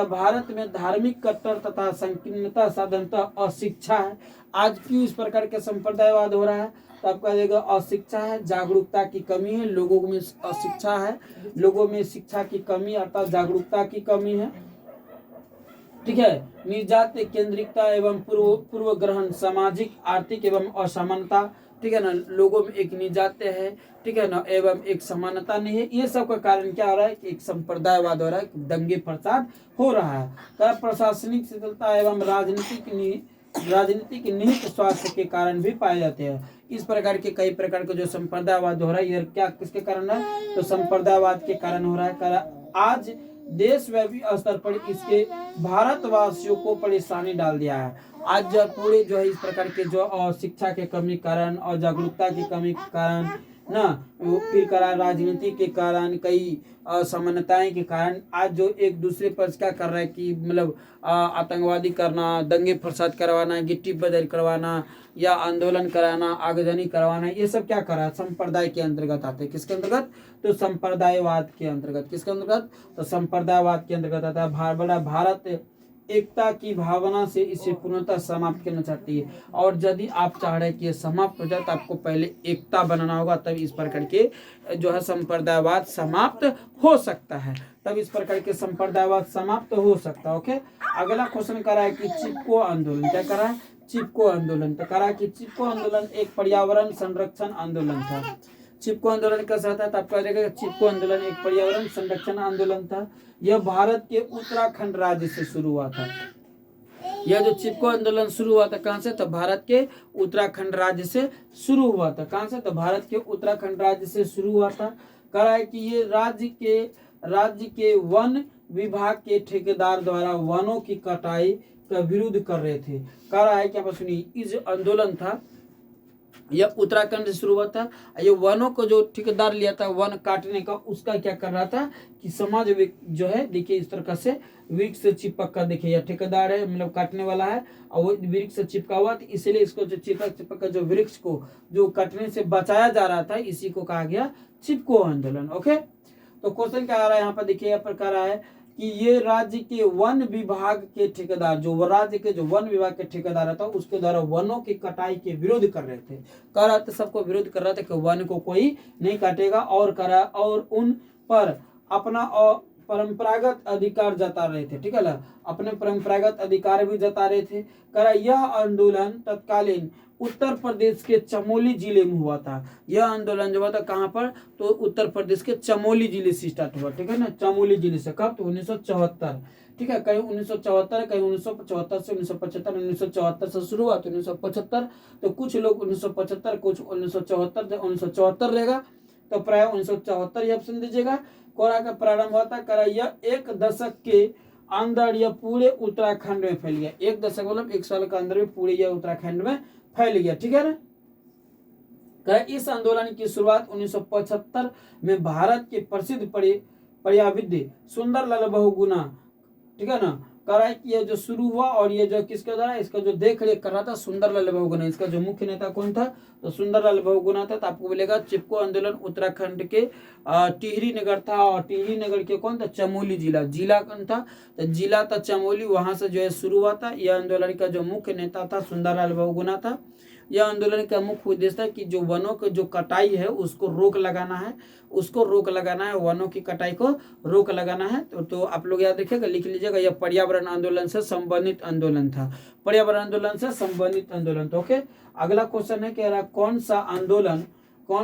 S1: भारत में धार्मिक कट्टर तथा संकीर्णता साधारणतः अशिक्षा है। आज क्यों इस प्रकार के संप्रदायवाद हो रहा है, तो आपका देखिएगा अशिक्षा है, जागरूकता की कमी है, लोगों में अशिक्षा है, लोगों में शिक्षा की कमी अर्थात जागरूकता की कमी है। ठीक है, निर्जात केंद्रिकता एवं पूर्व ग्रहण, सामाजिक आर्थिक एवं असमानता। ठीक है ना, लोगों में एक निजाते है, ठीक है ना, एवं एक समानता नहीं है। ये सब का कारण क्या हो रहा है कि एक संप्रदायवाद हो रहा है, दंगे फसाद हो रहा है। प्रशासनिक शिथिलता एवं राजनीतिक निहित स्वास्थ्य के कारण भी पाए जाते हैं। इस प्रकार के कई प्रकार के जो संप्रदायवाद हो रहा है, ये क्या किसके कारण है, तो संप्रदायवाद के कारण हो रहा है। आज देशव्यापी स्तर पर इसके भारतवासियों को परेशानी डाल दिया है। आज पूरे जो है इस प्रकार के जो शिक्षा के कमी कारण और जागरूकता की कमी के कारण ना, फिर कारण राजनीति के कारण, कई असमानताएं के कारण आज जो एक दूसरे पर क्या कर रहा है कि मतलब आतंकवादी करना, दंगे फसाद करवाना, गिट्टी बदल करवाना या आंदोलन कराना, आगजनी करवाना, ये सब क्या कर रहा है, संप्रदाय के अंतर्गत आते हैं। किसके अंतर्गत, तो संप्रदायवाद के अंतर्गत। किसके अंतर्गत, तो संप्रदायवाद के अंतर्गत आता है। बड़ा भारत एकता की भावना से इसे पूर्णतः समाप्त करना चाहती है। और यदि आप चाह रहे हैं कि ये समाप्त हो जाए तो आपको पहले एकता बनाना होगा, तब इस प्रकार के जो है संप्रदायवाद समाप्त हो सकता है, तब इस प्रकार के संप्रदायवाद समाप्त हो सकता है। ओके, अगला क्वेश्चन कर रहा है कि चिपको आंदोलन क्या कर रहा है, चिपको आंदोलन। तो कह रहा है कि चिपको आंदोलन एक पर्यावरण संरक्षण आंदोलन था। चिपको आंदोलन कैसा था, तो आपको देखिएगा चिपको आंदोलन एक पर्यावरण संरक्षण आंदोलन था। यह भारत के उत्तराखंड राज्य से शुरू हुआ था। यह जो चिपको आंदोलन शुरू हुआ था कहाँ से, तो भारत के उत्तराखंड राज्य से शुरू हुआ था। कहाँ से, तो भारत के उत्तराखंड राज्य से शुरू हुआ था। कह रहा है कि ये राज्य के वन विभाग के ठेकेदार द्वारा वनों की कटाई का विरोध कर रहे थे। कह रहा है कि आप सुनिए, इस आंदोलन था यह उत्तराखंड से शुरू हुआ था। ये वनों को जो ठेकेदार लिया था वन काटने का, उसका क्या कर रहा था कि समाज जो है देखिए इस तरह से वृक्ष से चिपक कर, देखिए यह ठेकेदार है मतलब काटने वाला है और वो वृक्ष से चिपका हुआ, तो इसलिए इसको जो चिपक कर जो वृक्ष को जो काटने से बचाया जा रहा था, इसी को कहा गया चिपको आंदोलन। ओके, तो क्वेश्चन क्या आ रहा है यहाँ पर, देखिए यहाँ पर कह रहा है कि ये राज्य के वन विभाग के ठेकेदार, जो राज्य के जो वन विभाग के ठेकेदार था उसके द्वारा वनों की कटाई के विरोध कर रहे थे। कर रहा था, सबको विरोध कर रहा था कि वन को कोई नहीं काटेगा, और करा और उन पर अपना परंपरागत अधिकार जता रहे थे। ठीक है ना, अपने परंपरागत अधिकार भी जता रहे थे। करा यह आंदोलन तत्कालीन उत्तर प्रदेश के चमोली जिले में हुआ था। यह आंदोलन जो हुआ था कहाँ पर, तो उत्तर प्रदेश के चमोली जिले से स्टार्ट हुआ। ठीक है ना, चमोली जिले से। कब, तो 1974। ठीक है, कहीं 1974, कहीं 1975 से 1975, 1974 से शुरू हुआ तो 1975, तो कुछ लोग 1975, कुछ 1974 से 1974 रहेगा, तो प्राय 1974 ये ऑप्शन दीजिएगा। कोरा का प्रारंभ हुआ था, करा यह एक दशक के अंदर यह पूरे उत्तराखंड में फैल गया। एक दशक मतलब एक साल के अंदर में पूरे यह उत्तराखंड में फैल गया। ठीक है ना, इस आंदोलन की शुरुआत 1975 में भारत के प्रसिद्ध पर्याविद सुंदरलाल बहुगुणा, ठीक है ना, करा कि ये जो शुरू हुआ और ये जो किसके द्वारा, इसका जो देख रेख कर रहा था सुंदरलाल बहुगुणा। इसका जो मुख्य नेता कौन था, तो सुंदरलाल बहुगुणा था। तो आपको बोलेगा चिपको आंदोलन उत्तराखंड के टिहरी नगर था, और टिहरी नगर के कौन था, चमोली जिला कौन था, तो जिला था चमोली, वहां से जो है शुरू हुआ था। यह आंदोलन का जो मुख्य नेता था सुंदरलाल बहुगुणा था। यह आंदोलन का मुख्य उद्देश्य है कि जो वनों की जो कटाई है उसको रोक लगाना है, वनों की कटाई को रोक लगाना है। तो आप लोग याद रखिएगा, लिख लीजिएगा, यह पर्यावरण आंदोलन से संबंधित आंदोलन था, पर्यावरण आंदोलन से संबंधित आंदोलन। तो ओके, अगला क्वेश्चन है, कह रहा कौन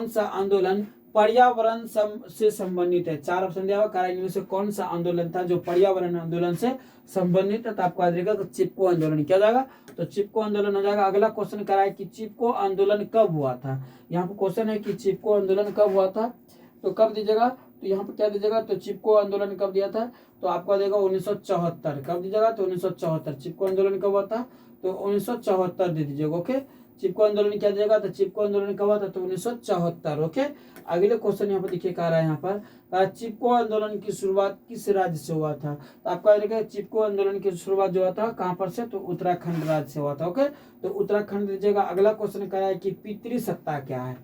S1: सा आंदोलन पर्यावरण से संबंधित है। 4 ऑप्शन दिया हुआ, इनमें से कौन सा आंदोलन था जो पर्यावरण आंदोलन से संबंधित है। तो आपको याद रहेगा चिपको आंदोलन क्या जाएगा, तो चिपको आंदोलन हो जाएगा। अगला क्वेश्चन कह रहा है कि चिपको आंदोलन कब हुआ था। यहाँ पे क्वेश्चन है कि चिपको आंदोलन कब हुआ था, तो कब दीजिएगा, तो यहाँ पे क्या दीजिएगा, तो चिपको आंदोलन कब दिया था, तो आपको देगा 1974। कब दीजिएगा, तो 1974। चिपको आंदोलन कब हुआ था, तो 1974 दे दीजिएगा। ओके, चिपको आंदोलन क्या देगा, तो चिपको आंदोलन कब हुआ था, तो 1974। ओके, अगले क्वेश्चन यहाँ पर देखिए कह रहा है, यहाँ पर चिपको आंदोलन की शुरुआत किस राज्य से हुआ था। तो आपका देखिए चिपको आंदोलन की शुरुआत जो हुआ था कहाँ पर से, तो उत्तराखंड राज्य से हुआ था। ओके, तो उत्तराखंड दीजिएगा। अगला क्वेश्चन कह रहा है कि पितृसत्ता क्या है।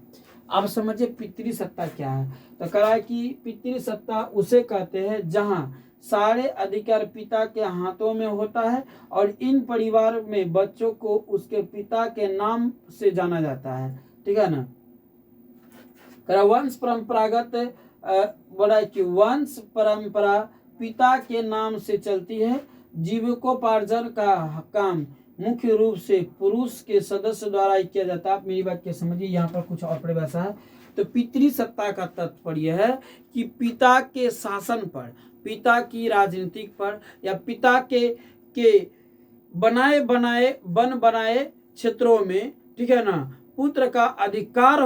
S1: आप समझिए पितृसत्ता क्या है, तो कह रहा है कि पितृसत्ता उसे कहते हैं जहाँ सारे अधिकार पिता के हाथों में होता है और इन परिवार में बच्चों को उसके पिता के नाम से जाना जाता है। ठीक है ना, वंश परंपरागत बड़ा कि वंश परंपरा पिता के नाम से चलती है। जीविकोपार्जन का काम मुख्य रूप से पुरुष के सदस्य द्वारा किया जाता है। आप मेरी बात क्या समझिए, यहाँ पर कुछ और परिभाषा है। तो पितृसत्ता का तात्पर्य है कि पिता के शासन पर, पिता की राजनीतिक पर या पिता के बनाए क्षेत्रों में, ठीक है ना, पुत्र का अधिकार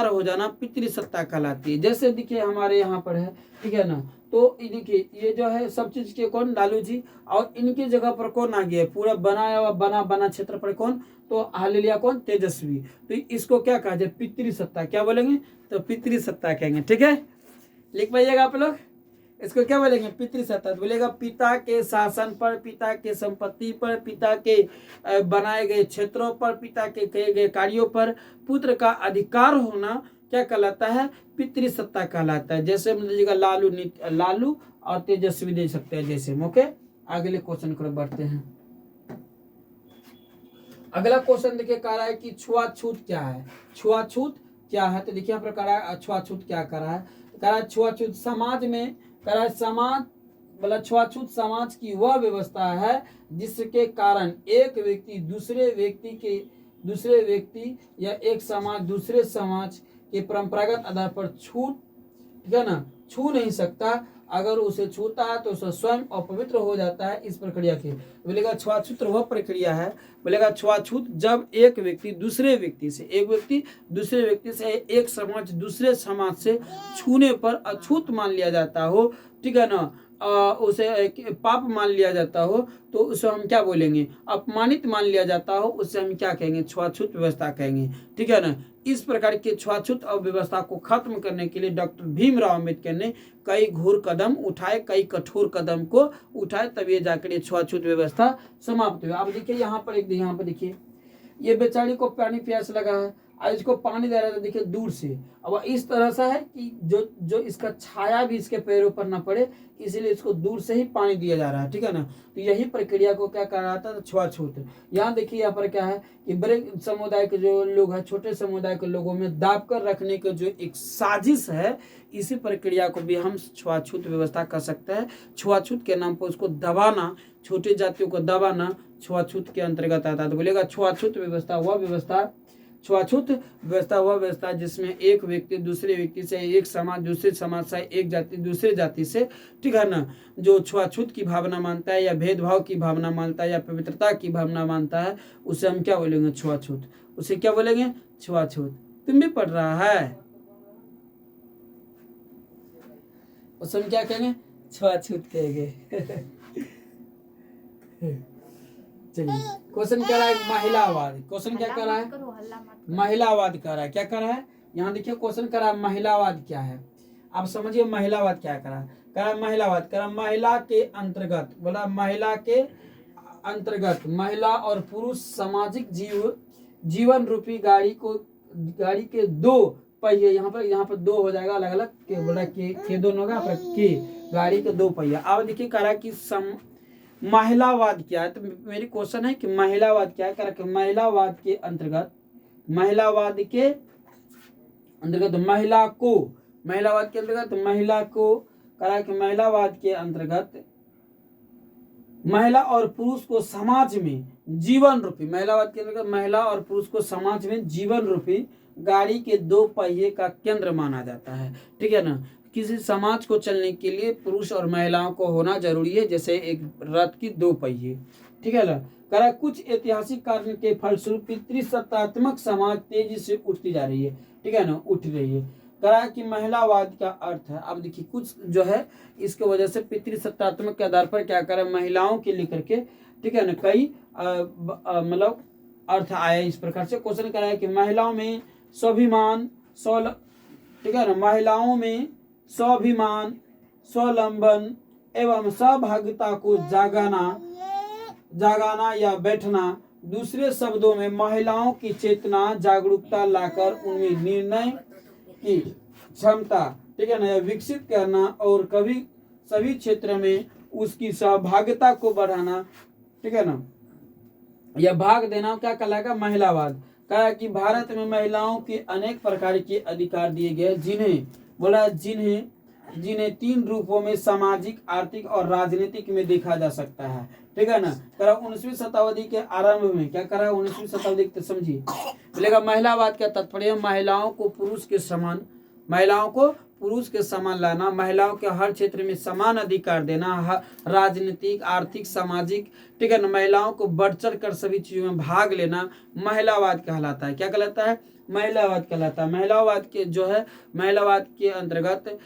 S1: हो जाना पितृसत्ता कहलाती है। जैसे देखिए हमारे यहाँ पर है, ठीक है ना, तो देखिए ये जो है सब चीज के कौन, लालू जी, और इनकी जगह पर कौन आ गया, पूरा बनाया हुआ बना क्षेत्र पर कौन, तो हाल लिया कौन, तेजस्वी। तो इसको क्या कहा जाए, पितृसत्ता। क्या बोलेंगे, तो पितृसत्ता कहेंगे। ठीक है, लिख पाइएगा आप लोग, इसको क्या बोलेंगे, पितृसत्ता। तो बोलेगा पिता के शासन पर, पिता के संपत्ति पर, पिता के बनाए गए क्षेत्रों पर, पिता के किए गए कार्यों पर पुत्र का अधिकार होना क्या कहलाता है, पितृसत्ता कहलाता है। जैसे लीजिएगा लालू और तेजस्वी दे सकते हैं जैसे। ओके, अगले क्वेश्चन को बढ़ते हैं। अगला क्वेश्चन देखिए कह रहा है कि छुआछूत क्या है। छुआछूत क्या है, तो देखिए यहाँ पर कह रहा है छुआछूत क्या कर रहा है, कह रहा है छुआछूत समाज में, कह रहा है समाज मतलब छुआछूत समाज की वह व्यवस्था है जिसके कारण एक व्यक्ति दूसरे व्यक्ति या एक समाज दूसरे समाज के परंपरागत आधार पर ठीक है ना, छू नहीं सकता। अगर उसे छूता है तो उसे स्वयं अपवित्र हो जाता है। इस प्रक्रिया की बोलेगा छुआछूत वह प्रक्रिया है, बोलेगा छुआछूत जब एक व्यक्ति दूसरे व्यक्ति से एक समाज दूसरे समाज से छूने पर अछूत मान लिया जाता हो, ठीक है ना, उसे पाप मान लिया जाता हो, तो उसे हम क्या बोलेंगे, अपमानित मान लिया जाता हो, उससे हम क्या कहेंगे, छुआछूत व्यवस्था कहेंगे। ठीक है ना, इस प्रकार के छुआछूत अव्यवस्था को खत्म करने के लिए डॉक्टर भीमराव अम्बेडकर ने कई घोर कदम उठाए, कई कठोर कदम को उठाए, तब ये जाकर ये छुआछूत व्यवस्था समाप्त हुई। आप देखिए यहाँ पर देखिए ये बेचारी को पानी प्यास लगा है, और इसको पानी दे रहा था देखिए दूर से। अब इस तरह से है कि जो इसका छाया भी इसके पैरों पर ना पड़े, इसीलिए इसको दूर से ही पानी दिया जा रहा है। ठीक है ना, तो यही प्रक्रिया को क्या कहा जाता है, छुआछूत। यहाँ देखिए यहाँ पर क्या है कि बड़े समुदाय के जो लोग हैं, छोटे समुदाय के लोगों में दाब कर रखने के जो एक साजिश है, इसी प्रक्रिया को भी हम छुआछूत व्यवस्था कर सकते हैं। छुआछूत के नाम पर उसको दबाना, छोटी जातियों को दबाना छुआछूत के अंतर्गत आता है। तो बोलेगा छुआछूत व्यवस्था वह व्यवस्था जिसमें एक व्यक्ति दूसरे व्यक्ति से, एक समाज दूसरे समाज से, एक जाति दूसरे जाति से, ठीक है ना, जो छुआछूत की भावना मानता है या भेदभाव की भावना मानता है या पवित्रता की भावना मानता है, उसे हम क्या बोलेंगे, छुआछूत। उसे क्या बोलेंगे, छुआछूत। तुम भी पढ़ रहा है, उसे हम क्या कहेंगे, छुआछूत कहेंगे। चलिए, क्वेश्चन क्या रहा है, महिलावाद। क्वेश्चन क्या कर रहा है, महिलावाद कर रहा है। क्या कर रहा है, यहाँ देखिए क्वेश्चन कर रहा है महिलावाद क्या है। आप समझिए महिलावाद क्या कर रहा है, कह रहा है महिलावाद कह रहा महिला के अंतर्गत, बोला महिला के अंतर्गत महिला और पुरुष सामाजिक जीवन रूपी गाड़ी के दो पहिए, यहाँ पर दो हो जाएगा अलग अलग के, बोला के दोनों होगा के गाड़ी के दो पहिया। अब देखिए कह रहा है कि महिलावाद क्या है, तो मेरी क्वेश्चन है कि महिलावाद क्या है। करेक्ट, महिलावाद के अंतर्गत, महिलावाद के अंतर्गत महिला को, महिलावाद के अंतर्गत महिला को, करेक्ट, महिलावाद के अंतर्गत महिला और पुरुष को समाज में जीवन रूपी, महिलावाद के अंतर्गत महिला और पुरुष को समाज में जीवन रूपी गाड़ी के दो पहिए का केंद्र माना जाता है। ठीक है ना, किसी समाज को चलने के लिए पुरुष और महिलाओं को होना जरूरी है, जैसे एक रथ की दो पहिए। ठीक है ना, करा कुछ ऐतिहासिक कारण के फलस्वरूप पितृसत्तात्मक समाज तेजी से उठती जा रही है। ठीक है ना, उठ रही है। करा कि महिलावाद का अर्थ है, अब देखिए कुछ जो है इसके वजह से पितृसत्तात्मक के आधार पर क्या करे, महिलाओं के लेकर के, ठीक है ना, कई मतलब अर्थ आया इस प्रकार से। क्वेश्चन करा है कि महिलाओं में स्वाभिमान, ठीक है ना, महिलाओं में स्वाभिमान, स्वावलंबन एवं सहभागिता को जागाना या बैठना, दूसरे शब्दों में महिलाओं की चेतना, जागरूकता लाकर उनमें निर्णय की क्षमता, ठीक है ना, या विकसित करना और कभी सभी क्षेत्र में उसकी सहभागिता को बढ़ाना, ठीक है ना, या भाग देना, क्या कहलाएगा, महिलावाद। कहा कि भारत में महिलाओं के अनेक प्रकार के अधिकार दिए गए, जिन्हें 3 रूपों में सामाजिक, आर्थिक और राजनीतिक में देखा जा सकता है। ठीक है ना, करा 19वीं शताब्दी के आरंभ में, क्या करा 19वीं शताब्दी के, समझिए बोलेगा महिलावाद का तात्पर्य महिलाओं को पुरुष के समान, महिलाओं को पुरुष के समान लाना, महिलाओं के हर क्षेत्र में समान अधिकार देना, राजनीतिक, आर्थिक, सामाजिक, ठीक है ना, महिलाओं को बढ़ चढ़ कर सभी चीजों में भाग लेना महिलावाद कहलाता है। क्या कहलाता है, महिलावाद कहलाता है। महिलावाद के जो है, महिलावाद के अंतर्गत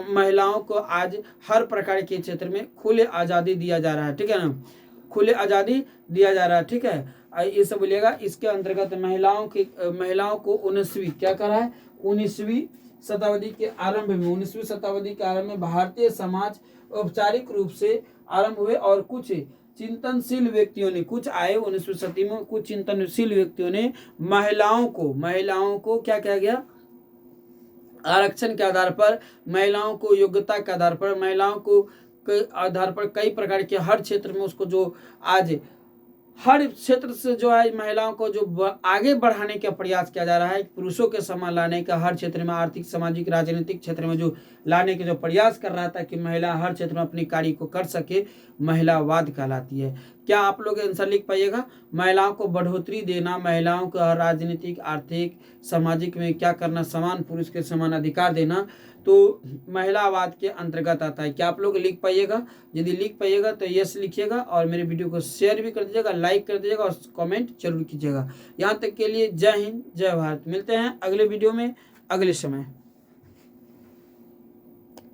S1: महिलाओं को आज हर प्रकार के क्षेत्र में खुले आज़ादी दिया जा रहा है। ठीक है ना, खुले आज़ादी दिया जा रहा है। ठीक है, ये सब बोलिएगा। इसके अंतर्गत महिलाओं को 19वीं क्या करा है, 19वीं शताब्दी के आरंभ में, 19वीं शताब्दी के आरंभ में भारतीय समाज औपचारिक रूप से आरंभ हुए और कुछ चिंतनशील व्यक्तियों ने, कुछ आए 19वीं शताब्दी में, कुछ चिंतनशील व्यक्तियों ने महिलाओं को क्या किया गया, आरक्षण के आधार पर, महिलाओं को योग्यता के आधार पर, महिलाओं को आधार पर कई प्रकार के हर क्षेत्र में उसको जो आज हर क्षेत्र से जो है महिलाओं को जो आगे बढ़ाने का प्रयास किया जा रहा है, पुरुषों के समान लाने का, हर क्षेत्र में आर्थिक, सामाजिक, राजनीतिक क्षेत्र में जो लाने के जो प्रयास कर रहा था कि महिला हर क्षेत्र में अपनी कार्य को कर सके, महिलावाद कहलाती है। क्या आप लोग आंसर लिख पाइएगा, महिलाओं को बढ़ोतरी देना, महिलाओं को राजनीतिक, आर्थिक, सामाजिक में क्या करना, समान पुरुष के समान अधिकार देना, तो महिलावाद के अंतर्गत आता है। क्या आप लोग लिख पाइएगा, यदि लिख पाइएगा तो यस लिखिएगा और मेरे वीडियो को शेयर भी कर दीजिएगा, लाइक कर दीजिएगा और कमेंट जरूर कीजिएगा। यहाँ तक के लिए जय हिंद, जय भारत। मिलते हैं अगले वीडियो में अगले समय।